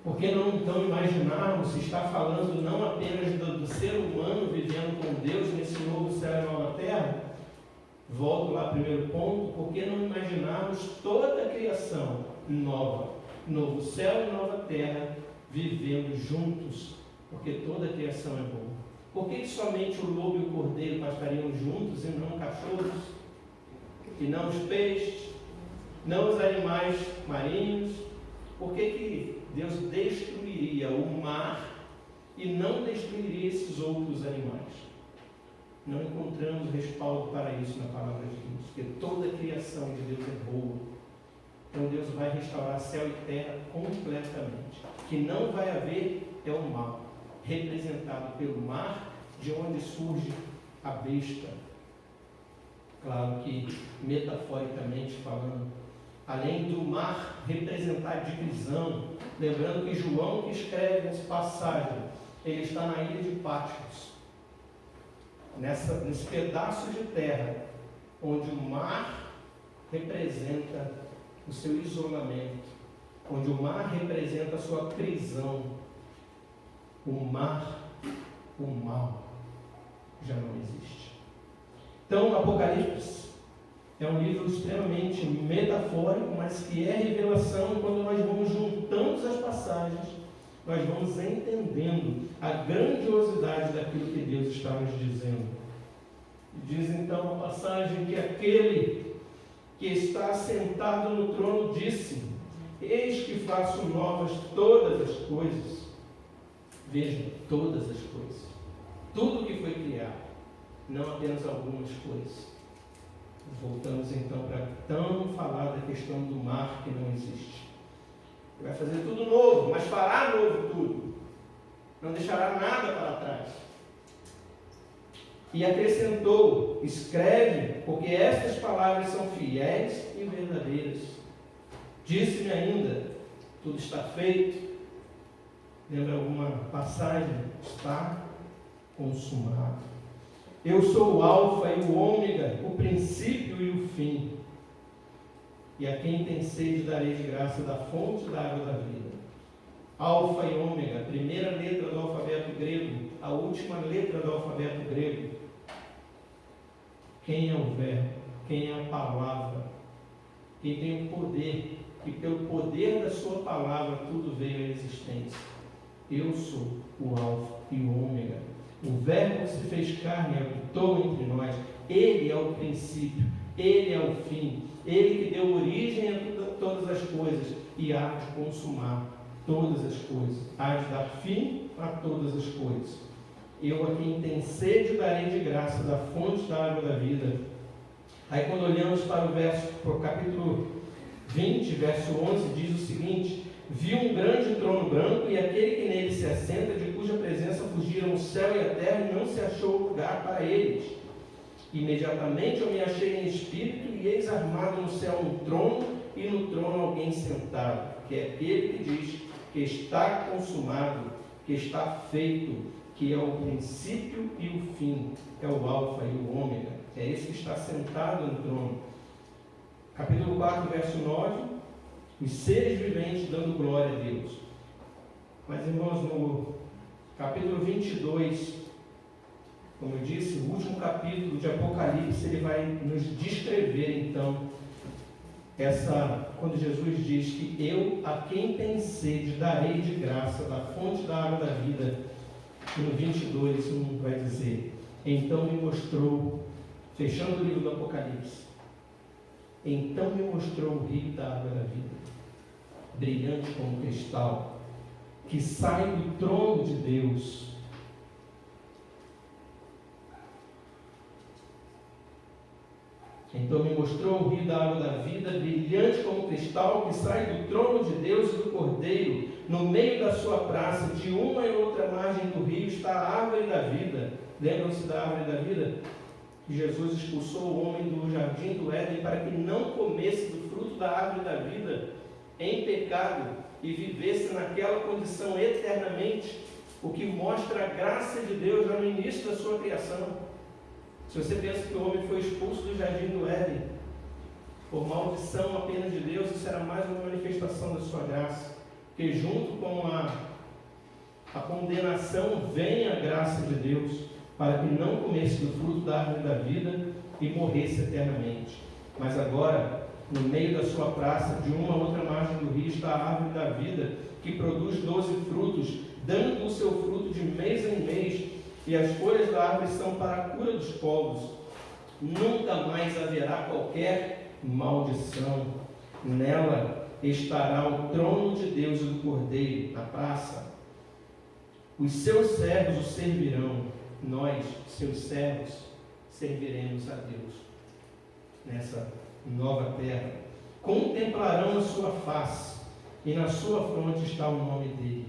Por que não então imaginarmos se está falando não apenas do ser humano vivendo com Deus nesse novo céu e nova terra? Volto lá ao primeiro ponto: por que não imaginarmos toda a criação nova, novo céu e nova terra, vivendo juntos? Porque toda a criação é boa. Por que somente o lobo e o cordeiro pastariam juntos e não cachorros? E não os peixes? Não os animais marinhos? Por que Deus destruiria o mar e não destruiria esses outros animais? Não encontramos respaldo para isso na palavra de Deus, porque toda a criação de Deus é boa. Então Deus vai restaurar céu e terra completamente. O que não vai haver é o mal, representado pelo mar, de onde surge a besta. Claro que, metaforicamente falando, além do mar representar divisão, lembrando que João, que escreve essa passagem, ele está na ilha de Patmos, nesse pedaço de terra, onde o mar representa o seu isolamento, onde o mar representa a sua prisão. O mar, o mal, já não existe. Então, Apocalipse é um livro extremamente metafórico, mas que é revelação. Quando nós vamos juntando as passagens, nós vamos entendendo a grandiosidade daquilo que Deus está nos dizendo. Diz então a passagem que aquele que está sentado no trono disse: eis que faço novas todas as coisas. Veja, todas as coisas. Tudo que foi criado, não apenas algumas coisas. Voltamos então para tão falar da questão do mar que não existe. Ele vai fazer tudo novo, mas fará novo tudo. Não deixará nada para trás. E acrescentou: escreve, porque estas palavras são fiéis e verdadeiras. Disse-me ainda: tudo está feito. Lembra alguma passagem? Está consumado. Eu sou o alfa e o ômega, o princípio e o fim. E a quem tem sede darei de graça da fonte da água da vida. Alfa e Ômega, a primeira letra do alfabeto grego, a última letra do alfabeto grego. Quem é o Verbo? Quem é a palavra? Quem tem o poder, que pelo poder da sua palavra tudo veio à existência. Eu sou o Alfa e o Ômega. O Verbo que se fez carne e habitou entre nós. Ele é o princípio, Ele é o fim. Ele que deu origem a todas as coisas e há de consumar todas as coisas. Há de dar fim a todas as coisas. Eu a quem tem sede darei de graça da fonte da água da vida. Aí quando olhamos para o capítulo 20, verso 11, diz o seguinte: vi um grande trono branco e aquele que nele se assenta, de cuja presença fugiram o céu e a terra, e não se achou lugar para eles. Imediatamente eu me achei em espírito, e eis armado no céu um trono, e no trono alguém sentado, que é aquele que diz que está consumado, que está feito, que é o princípio e o fim, é o alfa e o ômega, é esse que está sentado no trono. Capítulo 4, verso 9, os seres viventes dando glória a Deus. Mas, irmãos, no capítulo 22, como eu disse, o último capítulo de Apocalipse, ele vai nos descrever, então, quando Jesus diz que eu, a quem tem sede, darei de graça da fonte da água da vida. E no 22, vai dizer: então me mostrou, fechando o livro do Apocalipse, então me mostrou o rio da água da vida, brilhante como cristal, que sai do trono de Deus. Então me mostrou o rio da água da vida, brilhante como cristal, que sai do trono de Deus e do Cordeiro. No meio da sua praça, de uma e outra margem do rio, está a árvore da vida. Lembram-se da árvore da vida? Que Jesus expulsou o homem do jardim do Éden para que não comesse do fruto da árvore da vida em pecado e vivesse naquela condição eternamente, o que mostra a graça de Deus já no início da sua criação. Se você pensa que o homem foi expulso do jardim do Éden por maldição apenas de Deus, isso era mais uma manifestação da sua graça, porque junto com a condenação vem a graça de Deus para que não comesse do fruto da árvore da vida e morresse eternamente. Mas agora, no meio da sua praça, de uma a outra margem do rio, está a árvore da vida, que produz 12 frutos, dando o seu fruto de mês em mês, e as folhas da árvore são para a cura dos povos. Nunca mais haverá qualquer maldição. Nela estará o trono de Deus e do Cordeiro, na praça. Os seus servos o servirão. Nós, seus servos, serviremos a Deus nessa nova terra. Contemplarão a sua face, e na sua fronte está o nome dele,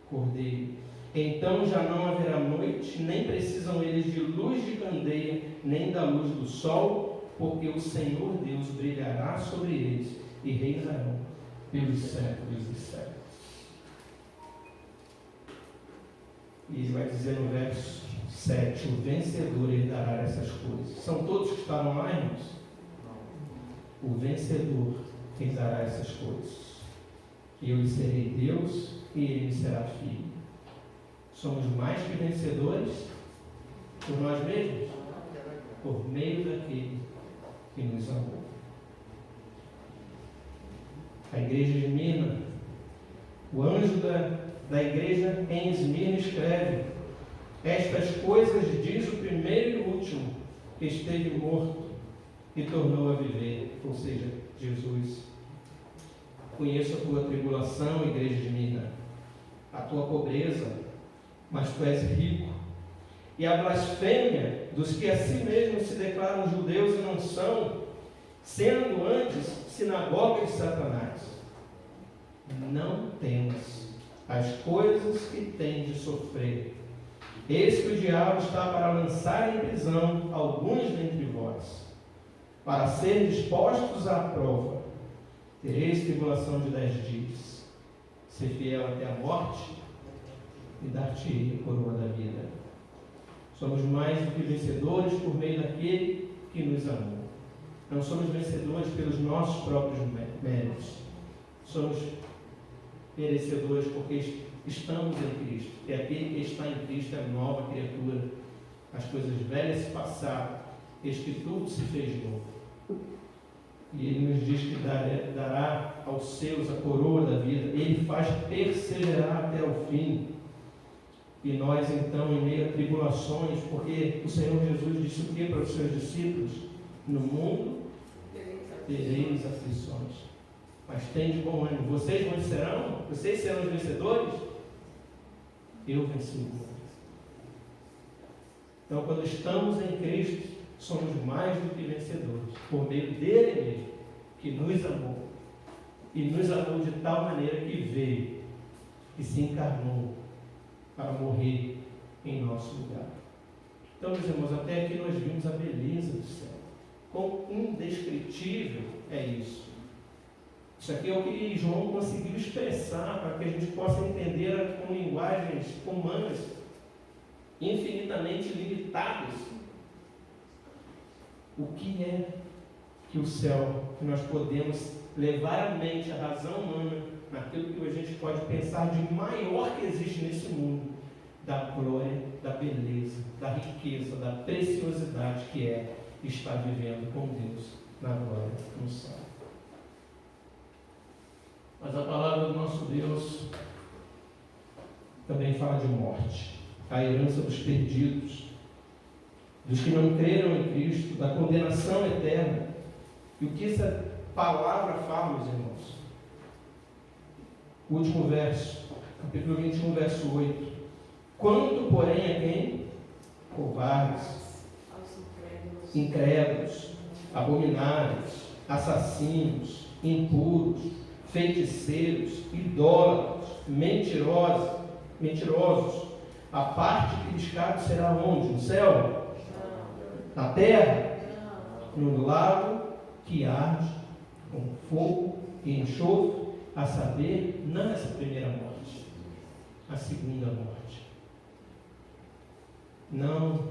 Cordeiro. Então já não haverá noite, nem precisam eles de luz de candeia, nem da luz do sol, porque o Senhor Deus brilhará sobre eles e reinarão pelos séculos dos séculos. E ele vai dizer no verso 7, o vencedor herdará essas coisas. São todos que estavam lá, irmãos? O vencedor herdará essas coisas. Eu lhe serei Deus e ele me será filho. Somos mais que vencedores por nós mesmos, por meio daquele que nos amou. A igreja de Esmirna, o anjo da igreja em Esmirna escreve: estas coisas diz o primeiro e o último, que esteve morto e tornou a viver, ou seja, Jesus. Conheço a tua tribulação, igreja de Esmirna, a tua pobreza, mas tu és rico, e a blasfêmia dos que a si mesmos se declaram judeus e não são, sendo antes sinagoga de Satanás. Não temas as coisas que tem de sofrer. Eis que o diabo está para lançar em prisão alguns dentre vós, para serem dispostos à prova. Tereis tribulação de 10 dias. Ser fiel até a morte, e dar-te a coroa da vida. Somos mais do que vencedores por meio daquele que nos amou. Não somos vencedores pelos nossos próprios méritos. Somos merecedores, porque estamos em Cristo. E aquele que está em Cristo é nova criatura. As coisas velhas se passaram, eis que tudo se fez novo. E Ele nos diz que dará aos seus a coroa da vida. Ele faz perseverar até o fim. E nós, então, em meio a tribulações, porque o Senhor Jesus disse o que para os seus discípulos? No mundo tereis aflições. Mas tem de bom ânimo. Vocês vencerão? Vocês serão os vencedores? Eu venci o mundo. Então, quando estamos em Cristo, somos mais do que vencedores, por meio dele mesmo, que nos amou. E nos amou de tal maneira que veio, que se encarnou para morrer em nosso lugar. Então, meus irmãos, até aqui nós vimos a beleza do céu. Quão indescritível é isso. Isso aqui é o que João conseguiu expressar para que a gente possa entender com linguagens humanas infinitamente limitadas o que é que o céu, que nós podemos levar à mente, a razão humana, naquilo que a gente pode pensar de maior que existe nesse mundo, da glória, da beleza, da riqueza, da preciosidade que é estar vivendo com Deus na glória no céu. Mas a palavra do nosso Deus também fala de morte, a herança dos perdidos, dos que não creram em Cristo, da condenação eterna. E o que essa palavra fala, meus irmãos? O último verso, capítulo 21, verso 8. Quanto, porém, a quem? Covardes, incrédulos, abomináveis, assassinos, impuros, feiticeiros, idólatras, mentirosos, a parte que lhes cabe será onde? No céu? Na terra? No lago que arde com fogo e enxofre, a saber, não essa primeira morte, a segunda morte. Não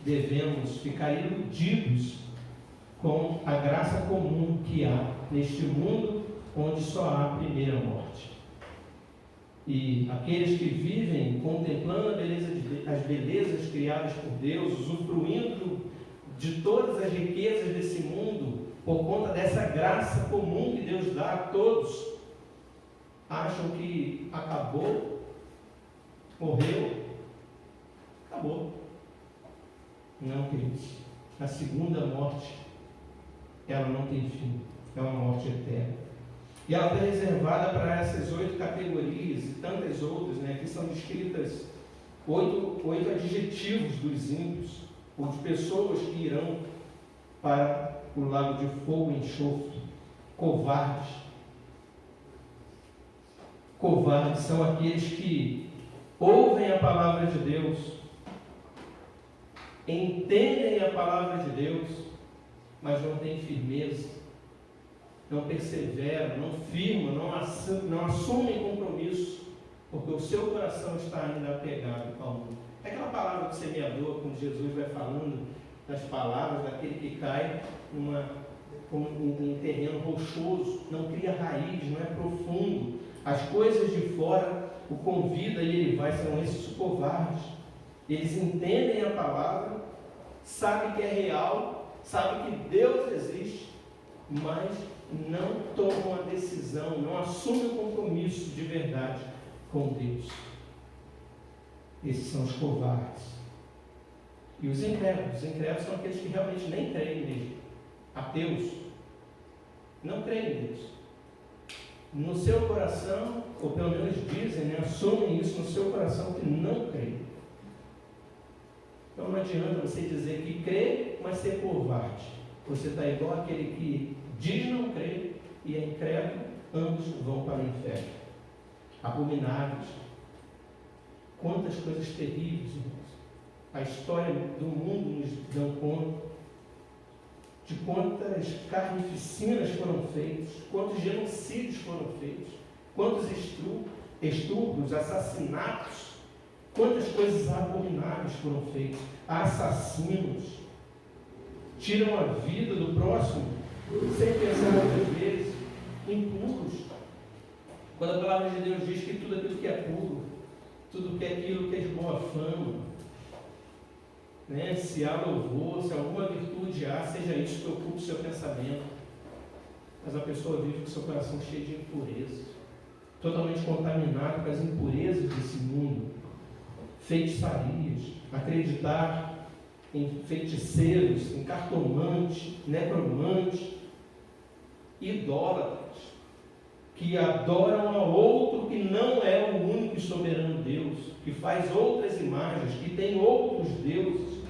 devemos ficar iludidos com a graça comum que há neste mundo onde só há a primeira morte. E aqueles que vivem contemplando as belezas criadas por Deus, usufruindo de todas as riquezas desse mundo, por conta dessa graça comum que Deus dá a todos, acham que acabou, morreu, acabou. Não, queridos. A segunda morte, ela não tem fim. É uma morte eterna. E ela está reservada para essas 8 categorias e tantas outras, né? Que são descritas 8 adjetivos dos ímpios, ou de pessoas que irão para o lago de fogo e enxofre. Covardes. Covardes são aqueles que ouvem a palavra de Deus, entendem a palavra de Deus, mas não têm firmeza, não perseveram, não firmam, não assumem compromisso, porque o seu coração está ainda apegado ao mundo. É aquela palavra do semeador, quando Jesus vai falando das palavras daquele que cai em terreno rochoso, não cria raiz, não é profundo. As coisas de fora o convida e ele vai, são esses covardes. Eles entendem a palavra, sabem que é real, sabem que Deus existe, mas não tomam a decisão, não assumem o compromisso de verdade com Deus. Esses são os covardes. E os incrédulos são aqueles que realmente nem creem nele. Ateus. Não creem em Deus. No seu coração, ou pelo menos dizem, né, assumem isso no seu coração, que não creem. Então não adianta você dizer que crê, mas ser covarde. Você está igual aquele que diz não crer e é incrédulo, ambos vão para o inferno. Abomináveis. Quantas coisas terríveis, irmãos. A história do mundo nos dá conta de quantas carnificinas foram feitas, quantos genocídios foram feitos, quantos estupros, assassinatos, quantas coisas abomináveis foram feitas. Assassinos tiram a vida do próximo sem pensar muitas vezes. Impuros. Quando a palavra de Deus diz que tudo aquilo que é puro, tudo que é aquilo que é de boa fama, né? Se há louvor, se alguma virtude há, seja isso que ocupe o seu pensamento. Mas a pessoa vive com o seu coração cheio de impurezas, totalmente contaminado com as impurezas desse mundo, feitiçarias, acreditar em feiticeiros, em cartomantes, necromantes, idólatras, que adoram a outro que não é o único e soberano Deus, que faz outras imagens, que tem outros deuses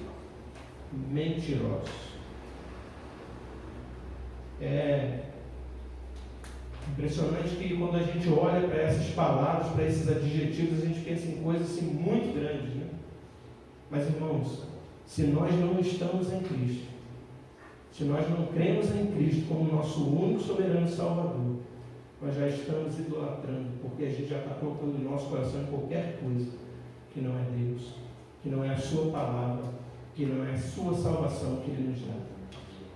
mentirosos. É impressionante que quando a gente olha para essas palavras, para esses adjetivos, a gente pensa em coisas assim muito grandes, né? Mas, irmãos, se nós não estamos em Cristo, se nós não cremos em Cristo como nosso único soberano Salvador, nós já estamos idolatrando, porque a gente já está colocando no nosso coração em qualquer coisa que não é Deus, que não é a sua palavra, que não é a sua salvação que Ele nos dá.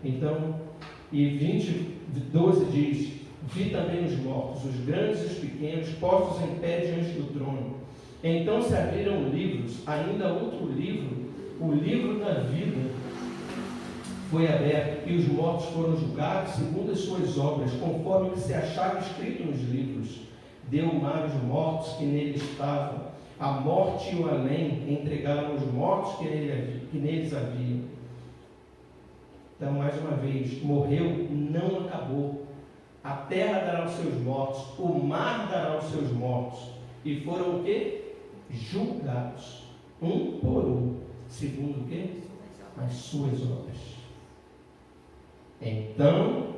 Então, e 12 diz: vi também os mortos, os grandes e os pequenos, postos em pé diante do trono. Então se abriram livros, ainda outro livro, o livro da vida, foi aberto, e os mortos foram julgados segundo as suas obras, conforme o que se achava escrito nos livros. Deu o mar os mortos que nele estavam, a morte e o além entregaram os mortos que neles haviam. Então, mais uma vez, morreu, não acabou. A terra dará os seus mortos, o mar dará os seus mortos. E foram o quê? Julgados, um por um, segundo o quê? As suas obras. Então,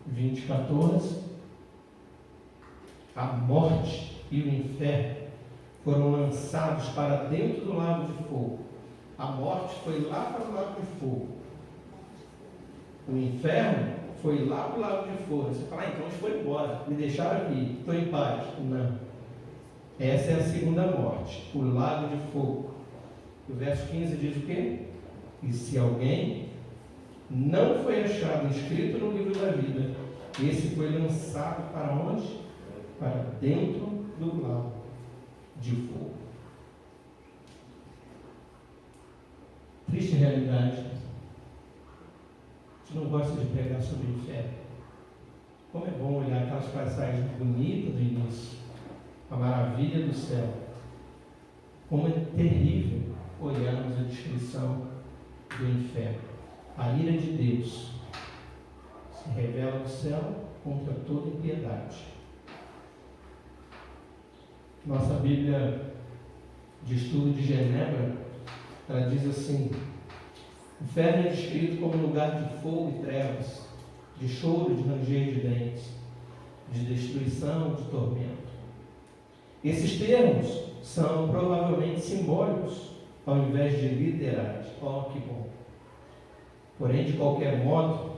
20:14, a morte e o inferno foram lançados para dentro do lago de fogo. A morte foi lá para o lago de fogo. O inferno foi lá para o lago de fogo. Você fala, então eles foram embora, me deixaram aqui, estou em paz. Não. Essa é a segunda morte, o lago de fogo. O verso 15 diz o quê? E se alguém não foi achado inscrito no livro da vida, esse foi lançado para onde? Para dentro do lago de fogo. Triste realidade. A gente não gosta de pregar sobre o inferno. Como é bom olhar aquelas passagens bonitas do início, a maravilha do céu. Como é terrível olharmos a descrição do inferno. A ira de Deus se revela no céu contra toda impiedade. Nossa Bíblia de Estudo de Genebra, ela diz assim: o inferno é descrito como lugar de fogo e trevas, de choro, de ranger de dentes, de destruição, de tormento. Esses termos são provavelmente simbólicos, ao invés de literais. Oh, que bom! Porém, de qualquer modo,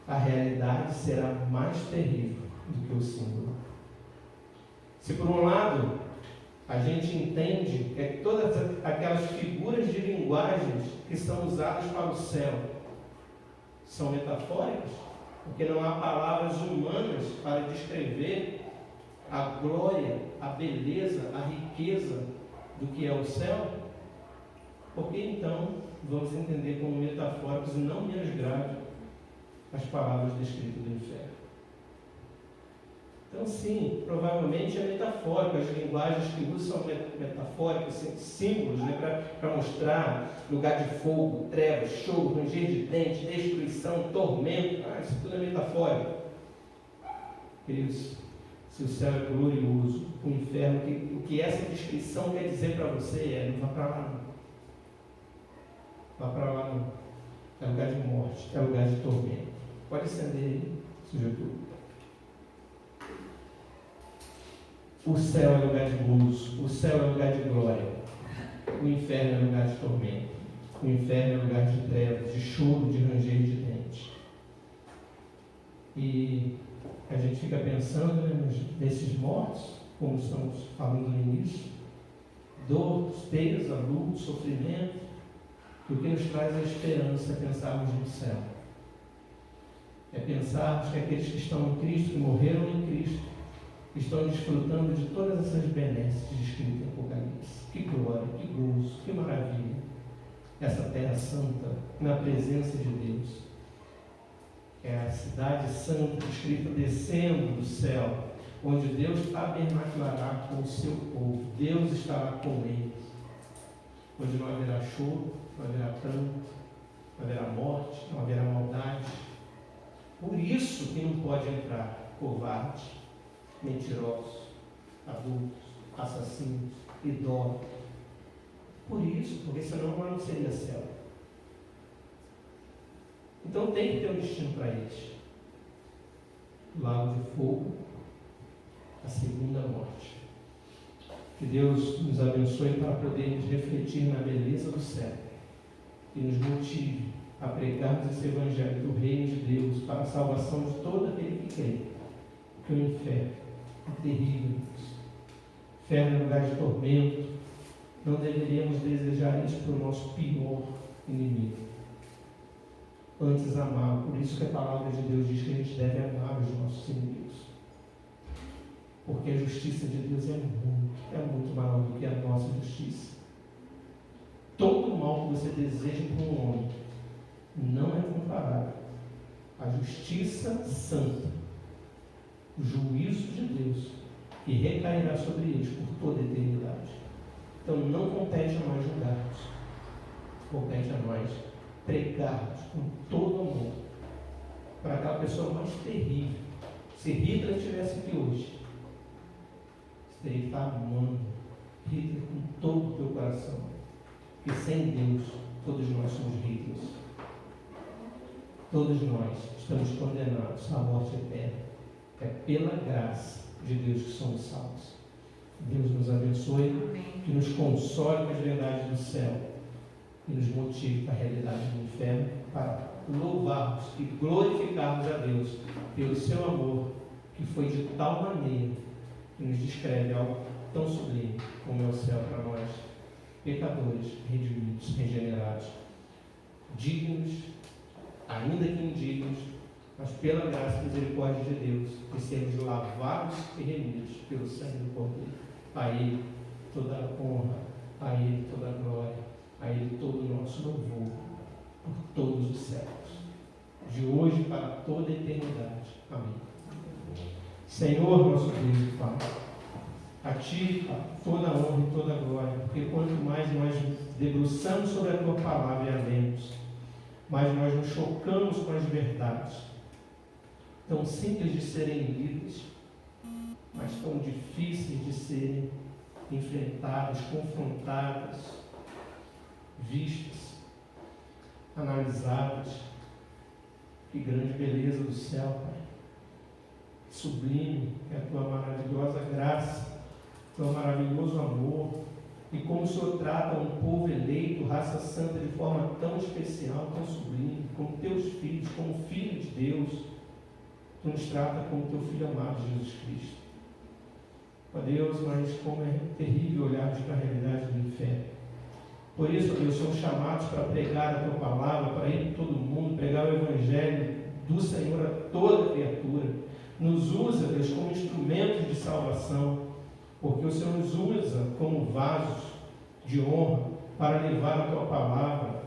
a realidade será mais terrível do que o símbolo. Se por um lado a gente entende que todas aquelas figuras de linguagens que são usadas para o céu são metafóricas, porque não há palavras humanas para descrever a glória, a beleza, a riqueza do que é o céu, porque então vamos entender como metafóricos e não menos grave as palavras descritas do inferno. Então, sim, provavelmente é metafórico. As linguagens que usam são metafóricas, símbolos, né, para mostrar lugar de fogo, trevas, choro, ranger de dentes, destruição, tormento. Isso tudo é metafórico. Queridos, se o céu é glorioso, o inferno, o que essa descrição quer dizer para você é: não vá para lá não. Vá para lá não. É lugar de morte, é lugar de tormento. Pode acender aí, seja tudo. O céu é lugar de gozo, o céu é lugar de glória, o inferno é lugar de tormento, o inferno é lugar de trevas, de choro, de ranger de dentes. E a gente fica pensando, né, nesses mortos, como estamos falando no início, dor, tristeza, luto, sofrimento, que o que nos traz a esperança é pensarmos no céu. É pensarmos que aqueles que estão em Cristo, que morreram em Cristo, estão desfrutando de todas essas benesses descritas em Apocalipse. Que glória, que gozo, que maravilha. Essa terra santa, na presença de Deus. É a cidade santa, escrita descendo do céu, onde Deus tabernaculará com o seu povo. Deus estará com eles. Onde não haverá choro, não haverá pranto, não haverá morte, não haverá maldade. Por isso que não pode entrar covarde, mentirosos, adultos, assassinos, idólatras. Por isso, porque senão não seria céu. Então tem que ter um destino para eles. O lago de fogo, a segunda morte. Que Deus nos abençoe para podermos refletir na beleza do céu e nos motive a pregarmos esse Evangelho do Reino de Deus para a salvação de todo aquele que crê. Porque o inferno é terrível. Inferno é lugar de tormento. Não deveríamos desejar isso para o nosso pior inimigo. Antes amar. Por isso que a palavra de Deus diz que a gente deve amar os nossos inimigos. Porque a justiça de Deus é muito maior do que a nossa justiça. Todo mal que você deseja para um homem não é comparável à justiça santa, o juízo de Deus, que recairá sobre eles por toda a eternidade. Então não compete a nós julgarmos, compete a nós pregarmos com todo amor para aquela pessoa mais terrível. Se Hitler estivesse aqui hoje, você teria que estar amando Hitler com todo o teu coração, porque sem Deus todos nós somos Hitlers. Todos nós estamos condenados à morte eterna. É pela graça de Deus que somos salvos. Deus nos abençoe, que nos console com as verdades do céu e nos motive para a realidade do inferno, para louvarmos e glorificarmos a Deus pelo seu amor, que foi de tal maneira que nos descreve algo tão sublime como é o céu para nós, pecadores, redimidos, regenerados, dignos, ainda que indignos, mas pela graça e misericórdia de Deus, que sermos lavados e remidos pelo sangue do Cordeiro. A Ele toda a honra, a Ele toda a glória, a Ele todo o nosso louvor, por todos os séculos, de hoje para toda a eternidade. Amém. Senhor, nosso Deus e Pai, a Ti toda a honra e toda a glória, porque quanto mais nós debruçamos sobre a Tua palavra e a lemos, mais nós nos chocamos com as verdades, tão simples de serem lidas, mas tão difíceis de serem enfrentadas, confrontadas, vistas, analisadas. Que grande beleza do céu, Pai. Que sublime é a Tua maravilhosa graça, Teu maravilhoso amor, e como o Senhor trata um povo eleito, raça santa, de forma tão especial, tão sublime, como Teus filhos, como Filho de Deus. Tu nos trata como Teu Filho amado, Jesus Cristo. Ó Deus, mas como é terrível olharmos para a realidade do inferno. Por isso, ó Deus, somos chamados para pregar a Tua palavra, para ir para todo mundo, pregar o Evangelho do Senhor a toda criatura. Nos usa, Deus, como instrumentos de salvação, porque o Senhor nos usa como vasos de honra para levar a Tua palavra.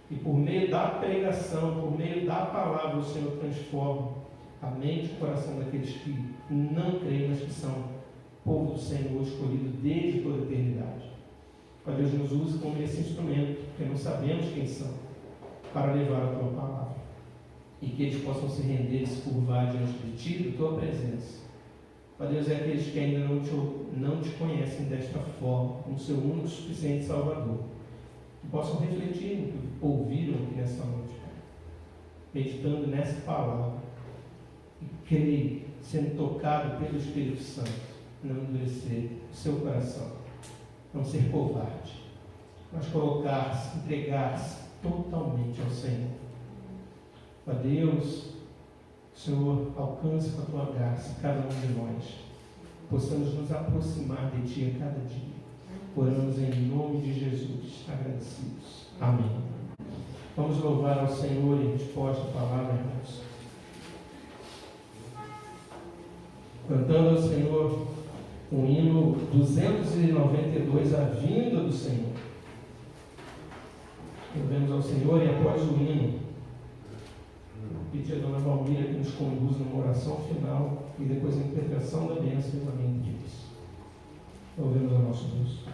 E por meio da pregação, por meio da palavra, o Senhor transforma a mente e o coração daqueles que não creem, mas que são povo do Senhor, escolhido desde toda a eternidade. Ó Deus, nos usa como esse instrumento, porque não sabemos quem são, para levar a Tua palavra. E que eles possam se render e se curvar diante de Ti, da Tua presença. Ó Deus, é aqueles que ainda não Te conhecem desta forma, como Seu único e suficiente Salvador. Que possam refletir no que ouviram aqui nessa noite, Pai. Meditando nessa palavra. E creio, sendo tocado pelo Espírito Santo, não endurecer o seu coração, não ser covarde, mas colocar-se, entregar-se totalmente ao Senhor. Ó Deus, o Senhor alcance com a Tua graça cada um de nós, possamos nos aproximar de Ti a cada dia. Oramos em nome de Jesus, agradecidos. Amém. Vamos louvar ao Senhor em resposta à palavra, irmãos. cantando ao Senhor o hino 292, a vinda do Senhor. Louvemos ao Senhor e após o hino, pedir a Dona Valmira que nos conduza numa oração final e depois a intercessão da bênção e o amém de Deus. Louvemos ao nosso Deus.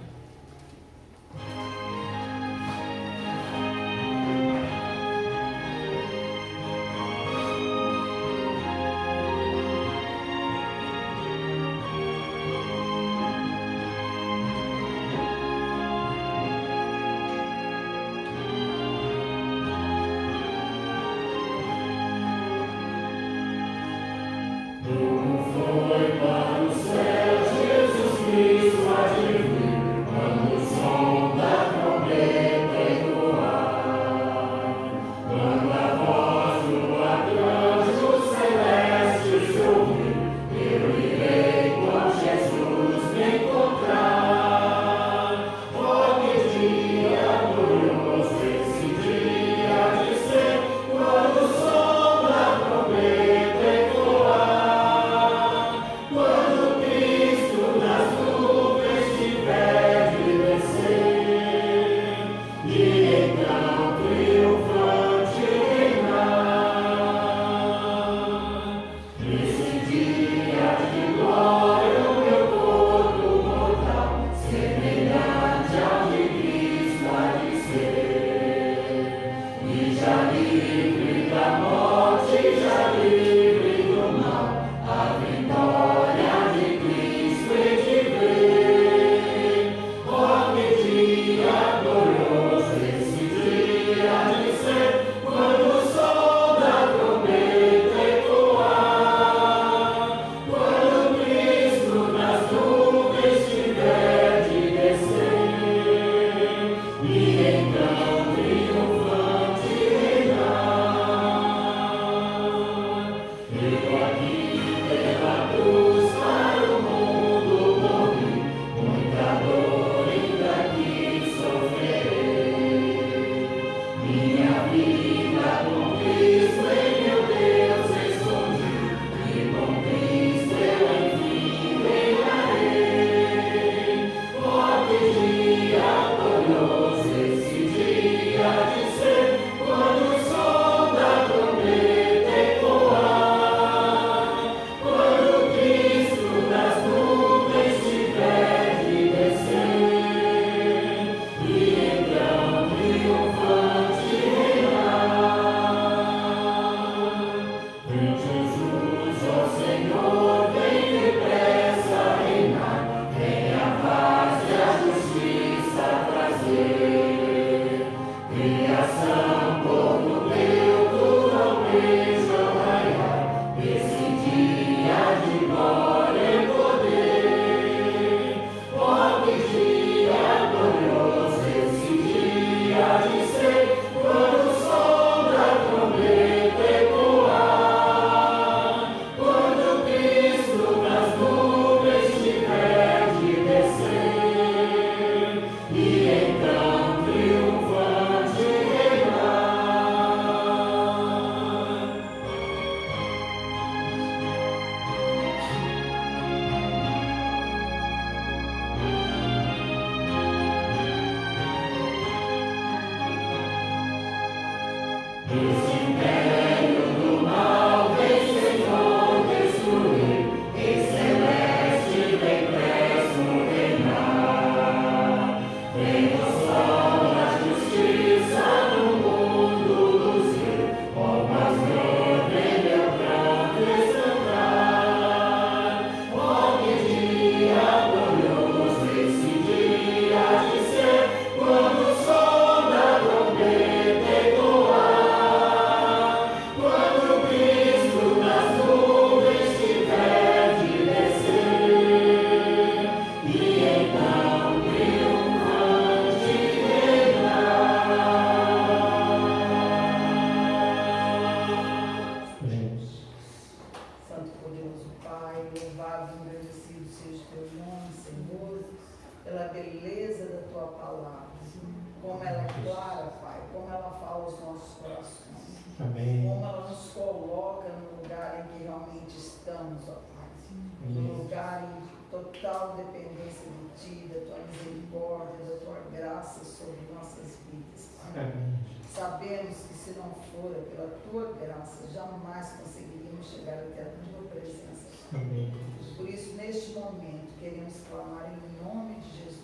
Amém. Como ela nos coloca no lugar em que realmente estamos, ó Pai. num lugar em total dependência de Ti, da Tua misericórdia, da Tua graça sobre nossas vidas, Pai. Amém. Sabemos que se não for pela Tua graça, jamais conseguiríamos chegar até a Tua presença, Pai. Amém. Por isso, neste momento, queremos clamar em nome de Jesus.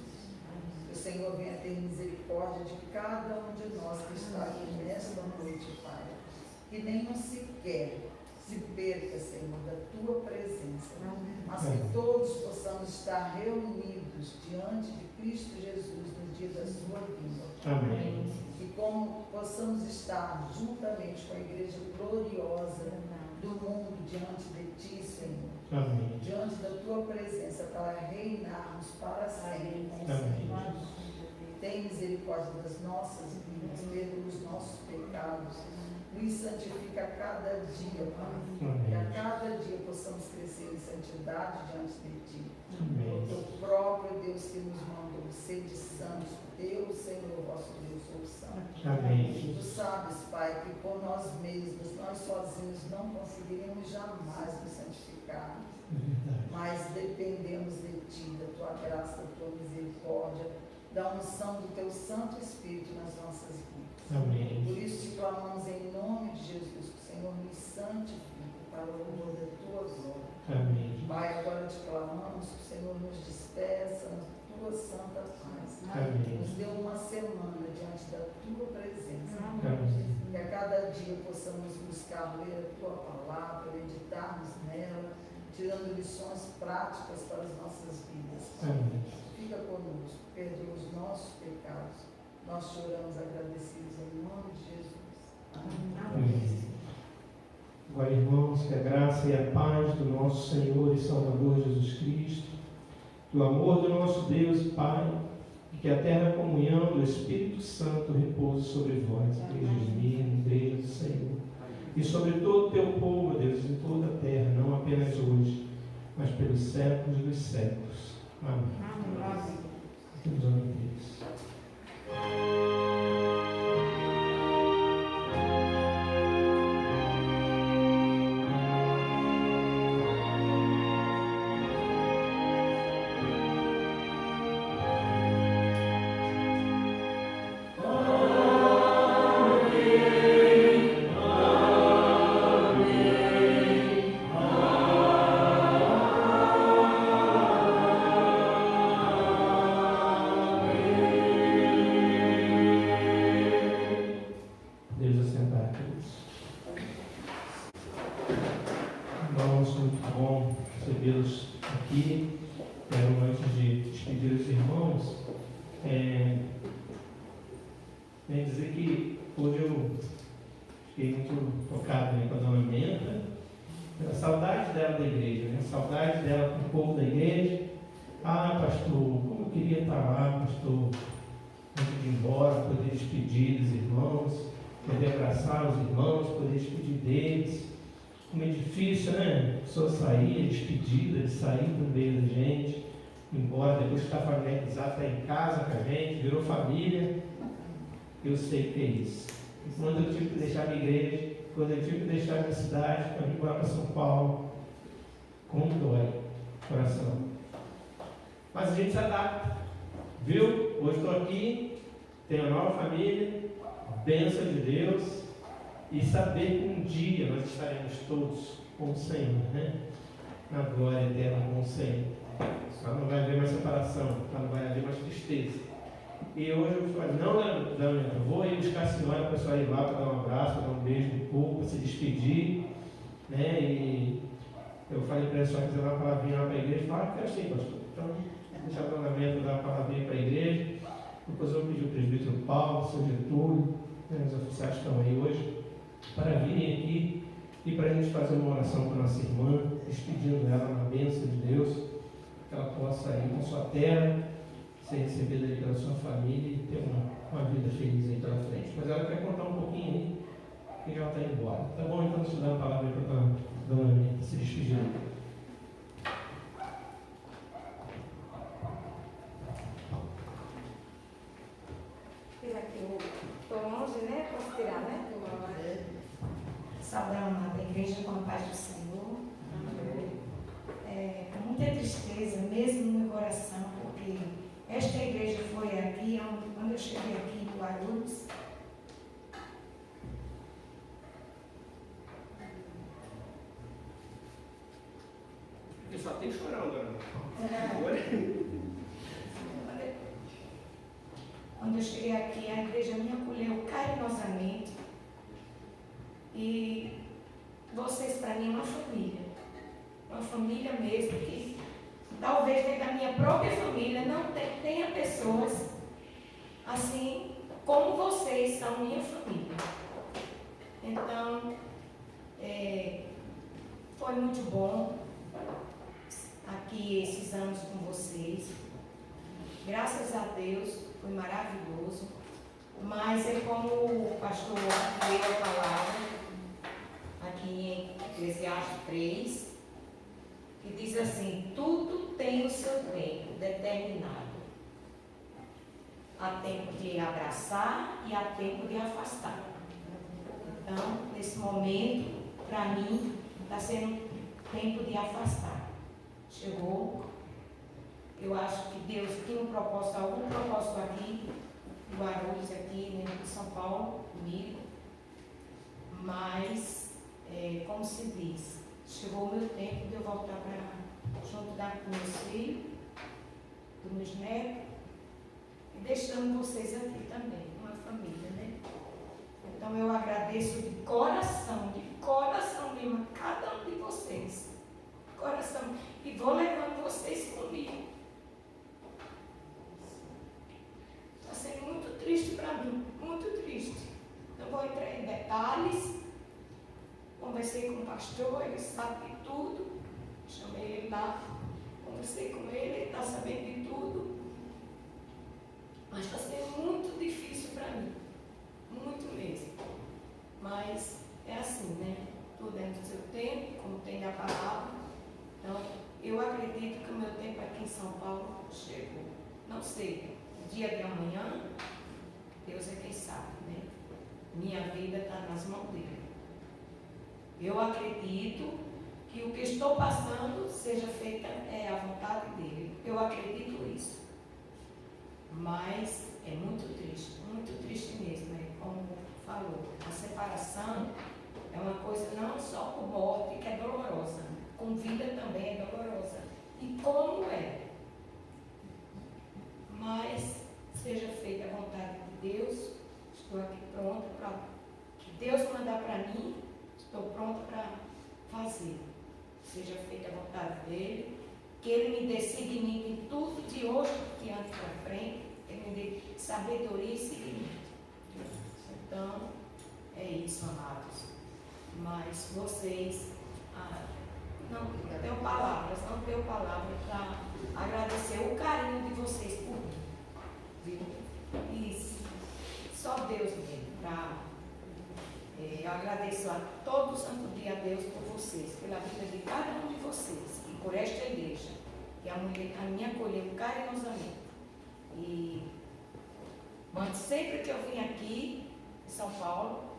Que o Senhor venha ter misericórdia de cada um de nós que está aqui nesta noite, Pai. Que nenhum sequer se perca, Senhor, da Tua presença. Mas que todos possamos estar reunidos diante de Cristo Jesus no dia da Sua vinda. Amém. E como possamos estar juntamente com a igreja gloriosa do mundo diante de Ti, Senhor. Amém. Diante da Tua presença para reinarmos para sempre com o Amém. Senhor. Tem misericórdia das nossas vidas, perdoa os nossos pecados. Nos santifica a cada dia, Pai. Que a cada dia possamos crescer em santidade diante de Ti. Amém. Porque o próprio Deus que nos mandou ser de santos, Deus, Senhor, vosso Deus, sou santo. Amém. Tu sabes, Pai, que por nós mesmos, nós sozinhos, não conseguiríamos jamais nos santificar. Mas dependemos de Ti, da Tua graça, da Tua misericórdia, da unção do Teu Santo Espírito nas nossas vidas. Amém. Por isso te clamamos em nome de Jesus, que o Senhor nos santifique para o louvor da Tua glória. Amém. Pai, agora te clamamos que o Senhor nos despeça na Tua santa paz. Amém. Nos dê uma semana diante da Tua presença. Amém. Que a cada dia possamos buscar ler a Tua palavra, meditarmos nela, tirando lições práticas para as nossas vidas. Amém. Fica conosco, perdoa os nossos pecados. Nós choramos agradecidos em nome de Jesus. Amém. Agora, irmãos, que a graça e a paz do nosso Senhor e Salvador Jesus Cristo, do amor do nosso Deus e Pai, e que a eterna comunhão do Espírito Santo repouse sobre vós, igreja de mim, igreja do Senhor, e sobre todo o teu povo, Deus, em toda a terra, não apenas hoje, mas pelos séculos dos séculos. Amém. Deus abençoe. Irmãos, muito bom recebê-los aqui. Quero, antes de despedir os irmãos, dizer que hoje eu fiquei muito tocado com a dona Menta, a saudade dela da igreja, a saudade dela com o povo da igreja. Ah, pastor, como eu queria estar lá, pastor, antes de ir embora, poder despedir dos irmãos, poder abraçar os irmãos, poder despedir deles. Como é difícil, né? A pessoa sair, a despedida, de sair do meio da gente, ir embora, depois ficar familiarizado, estar em casa com a gente, virou família. Eu sei que é isso. E quando eu tive que deixar a minha igreja, quando eu tive que deixar a minha cidade, para ir embora para São Paulo, como dói o coração. Mas a gente se adapta, viu? Hoje estou aqui, tenho uma nova família, bênção de Deus, e saber que um dia nós estaremos todos com o Senhor, né? Na glória eterna com o Senhor. Lá não vai haver mais separação, lá não vai haver mais tristeza. E hoje eu falei, não, eu vou ir buscar a senhora para a senhora ir lá para dar um abraço, para dar um beijo no corpo, para se despedir, né? E eu falei para a senhora que ela palavrinha lá para a igreja, fala, quero sim, pastor. Então, deixar o treinamento, dar uma palavrinha para a igreja. Depois eu pedi o presbítero Paulo, o seu Getúlio, né, os oficiais que estão aí hoje, para virem aqui e para a gente fazer uma oração para a nossa irmã, despedindo ela na bênção de Deus, que ela possa ir para a sua terra, ser recebida aí pela sua família e ter uma vida feliz aí pela frente. Mas ela quer contar um pouquinho aí, que já está indo embora. Tá bom? Então, estudar a palavra para a dona Menta se despedir. Tira aqui o tom longe, né? Posso tirar, né? Saudar a amada igreja com a paz do Senhor. tristeza mesmo no meu coração, porque esta igreja foi aqui, quando eu cheguei aqui em Guarulhos, Porque só tem chorão, dona. quando eu cheguei aqui, a igreja me acolheu carinhosamente. E vocês, para mim, é uma família mesmo, que talvez dentro da minha própria família não tenha pessoas assim como vocês são minha família. Então, foi muito bom aqui esses anos com vocês. Graças a Deus, foi maravilhoso. Mas é como o pastor leu a palavra aqui em Eclesiastes 3, que diz assim: tudo tem o seu tempo determinado. Há tempo de abraçar e há tempo de afastar. Então, nesse momento, para mim, está sendo tempo de afastar. Chegou, eu acho que Deus tinha algum propósito aqui, em Guarulhos, aqui em São Paulo, comigo, mas, como se diz, chegou o meu tempo de eu voltar para junto com meus filhos, dos meus netos, e deixando vocês aqui também, uma família, né? Então eu agradeço de coração mesmo, a cada um de vocês, coração, e vou levando vocês comigo. Está sendo muito triste para mim, muito triste. Não vou entrar em detalhes. Conversei com o pastor, ele sabe de tudo. Chamei ele lá, conversei com ele está sabendo de tudo. Mas está sendo muito difícil para mim, muito mesmo. Mas é assim, né? Tudo dentro do seu tempo, como tem a palavra. Então, eu acredito que o meu tempo aqui em São Paulo chegou. Não sei, dia de amanhã, Deus é quem sabe, né? Minha vida está nas mãos dele. Eu acredito que o que estou passando seja feita a vontade dele. Eu acredito isso. Mas é muito triste mesmo, né? Como falou, a separação é uma coisa não só por morte que é dolorosa, com vida também é dolorosa. E como é? Mas seja feita a vontade de Deus, estou aqui pronta para que Deus mandar para mim, estou pronta para fazer. Seja feita a vontade dele, que ele me dê seguimento em tudo de hoje que ande para frente, que ele me dê sabedoria e seguimento. Então, é isso, amados. Mas vocês, não tenho palavras para agradecer o carinho de vocês por mim. Viu? Isso. Só Deus mesmo. Eu agradeço a todo santo dia a Deus por vocês, pela vida de cada um de vocês e por esta igreja, que a me acolheu carinhosamente. E sempre que eu vim aqui em São Paulo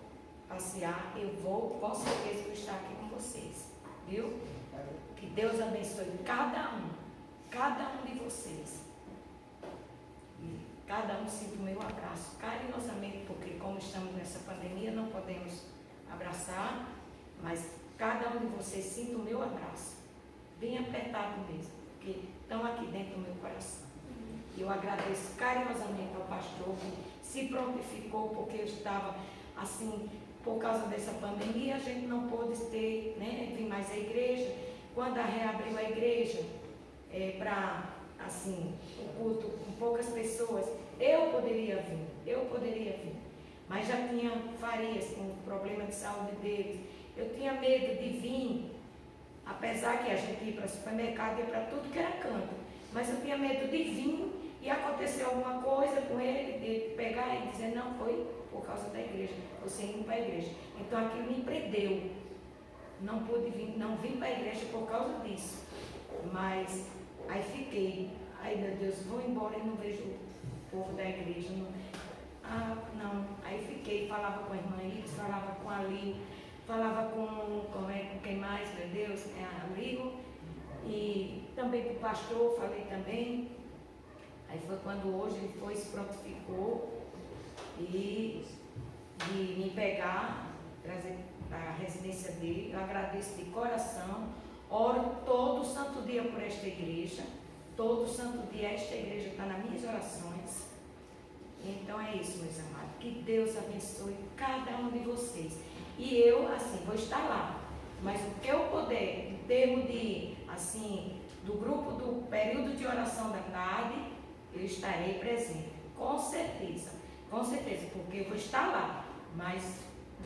passear, eu vou, com certeza vou estar aqui com vocês. Viu? Que Deus abençoe cada um de vocês. E cada um sinta o meu abraço carinhosamente, porque como estamos nessa pandemia, não podemos abraçar, mas cada um de vocês sinta o meu abraço, bem apertado mesmo, porque estão aqui dentro do meu coração. E eu agradeço carinhosamente ao pastor que se prontificou, porque eu estava assim, por causa dessa pandemia, a gente não pôde ter, né, vir mais à igreja. Quando reabriu a igreja, para, assim, o culto com poucas pessoas, eu poderia vir, mas já tinha Farias com problema de saúde deles. Eu tinha medo de vir, apesar que a gente ia para o supermercado, ia para tudo que era canto, mas eu tinha medo de vir e acontecer alguma coisa com ele, de pegar e dizer, não, foi por causa da igreja, você indo para a igreja. Então aquilo me prendeu. Não pude vir, não vim para a igreja por causa disso. Mas aí fiquei, ai meu Deus, vou embora e não vejo o povo da igreja. Não. Aí fiquei, falava com a irmã Iris, falava com a Ali, falava com quem mais, meu Deus, amigo. E também para o pastor, falei também. Aí foi quando hoje ele foi, se prontificou e de me pegar, trazer para a residência dele. Eu agradeço de coração, oro todo santo dia por esta igreja, todo santo dia esta igreja está nas minhas orações. Então é isso, meus amados, que Deus abençoe cada um de vocês. E eu, assim, vou estar lá, mas o que eu puder, em termos de, assim, do grupo do período de oração da tarde, eu estarei presente, com certeza, porque eu vou estar lá, mas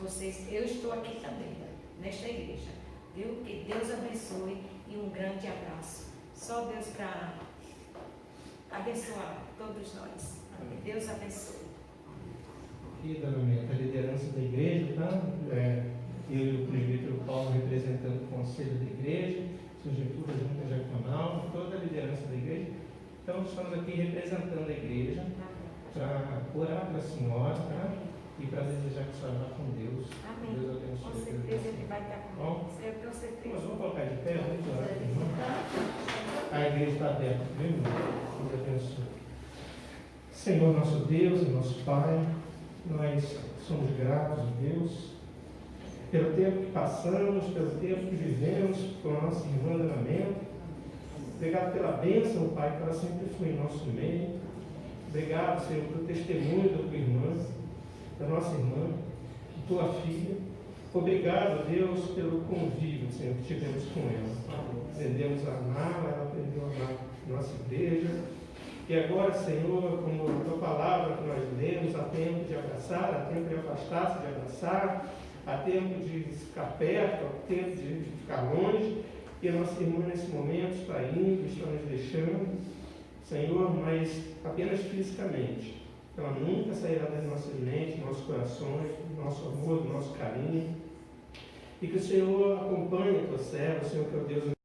vocês, eu estou aqui também, nesta igreja, viu? Que Deus abençoe e um grande abraço. Só Deus para abençoar todos nós. Amém. Deus abençoe. Aqui, dona Meta, a liderança da igreja, tá? Eu e o presbítero Paulo representando o conselho da igreja, Sujetura Junta Diaconal, toda a liderança da igreja. Então, estamos aqui representando a igreja para orar para a senhora, tá? E para desejar que a senhora vá com Deus. Amém. Deus abençoe. Com certeza ele vai estar com bom? você, com certeza. Nós vamos colocar de pé, vamos orar para o irmão. A igreja está aberta, viu, irmão? Deus abençoe. Senhor, nosso Deus e nosso Pai, nós somos gratos a Deus pelo tempo que passamos, pelo tempo que vivemos com a nossa irmã Dona Meta. Obrigado pela bênção, Pai, que ela sempre foi em nosso meio. Obrigado, Senhor, pelo testemunho da tua irmã, da nossa irmã, da tua filha. Obrigado, Deus, pelo convívio, Senhor, que tivemos com ela. Aprendemos a amá-la, ela aprendeu a amar a nossa igreja. E agora, Senhor, como a tua palavra que nós lemos, há tempo de abraçar, há tempo de afastar-se de abraçar, há tempo de ficar perto, há tempo de ficar longe. E a nossa irmã, nesse momento, está indo, está nos deixando, Senhor, mas apenas fisicamente. Ela nunca sairá das nossas mentes, dos nossos corações, do nosso amor, do nosso carinho. E que o Senhor acompanhe a tua serva, Senhor, que é o Deus.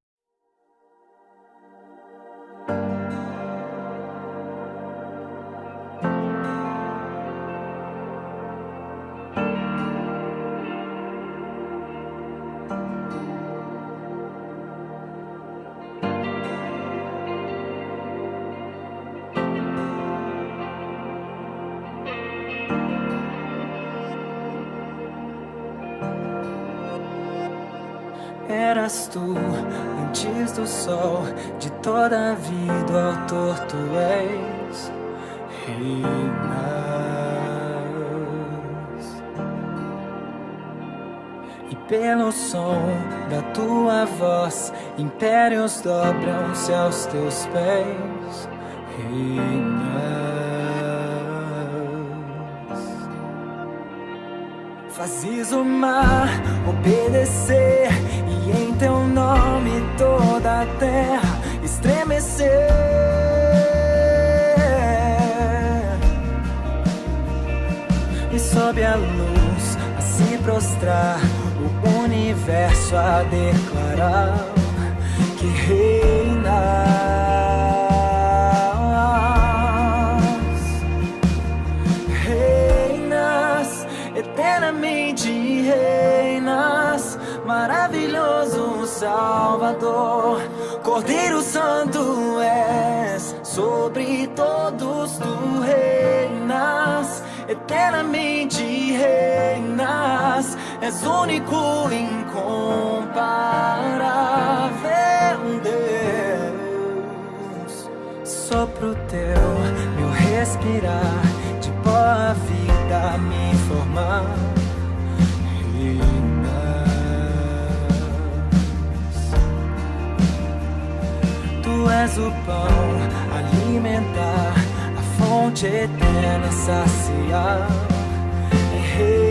Eras tu, antes do sol, de toda a vida, o autor tu és, reinas. E pelo som da tua voz, impérios dobram-se aos teus pés, reinas. Fazes o mar obedecer, e em teu nome toda a terra estremecer. E sobe a luz a se prostrar, o universo a declarar que reinas. Eternamente reinas, maravilhoso Salvador, Cordeiro Santo és, sobre todos tu reinas, eternamente reinas, és único, incomparável Deus. Sopro teu, meu respirar, de pó a vida me formar, tu és o pão, alimentar, a fonte eterna, saciar, reinas.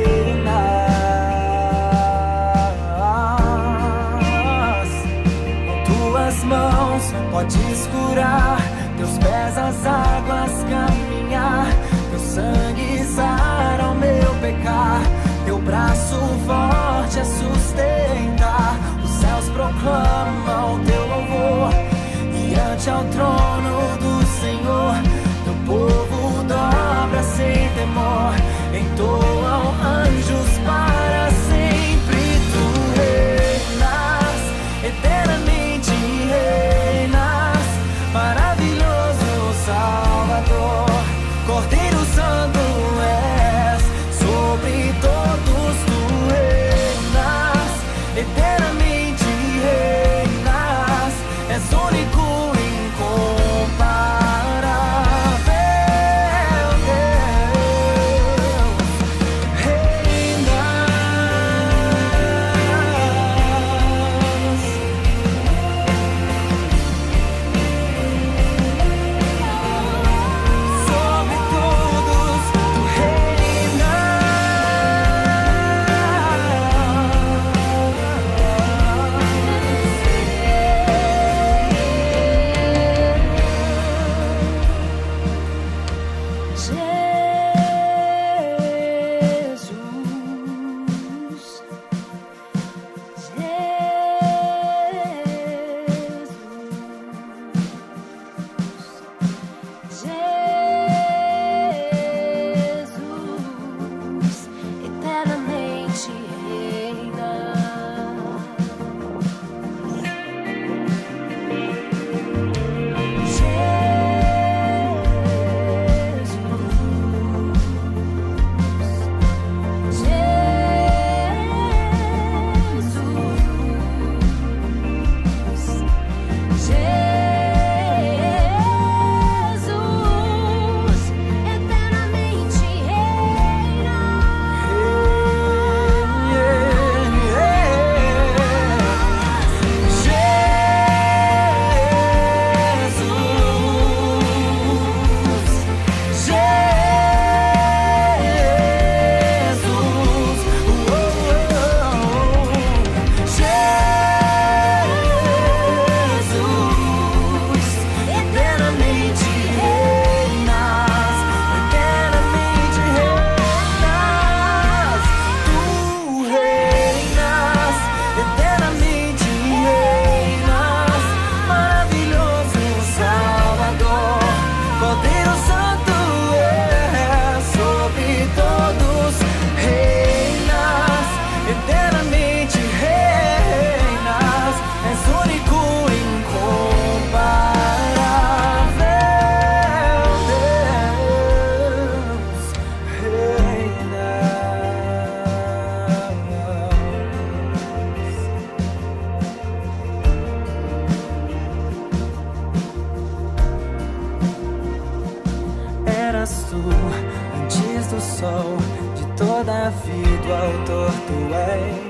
Com tuas mãos podes curar, teus pés as águas caminhar, teu sangue sarar o meu pecar, teu braço forte a sustentar. Os céus proclamam teu louvor, diante ao trono do Senhor, teu povo dobra sem temor, entoam anjos para sempre. Tu reinas, eternamente reinas. gasto antes do sol, de toda a vida o autor tu és.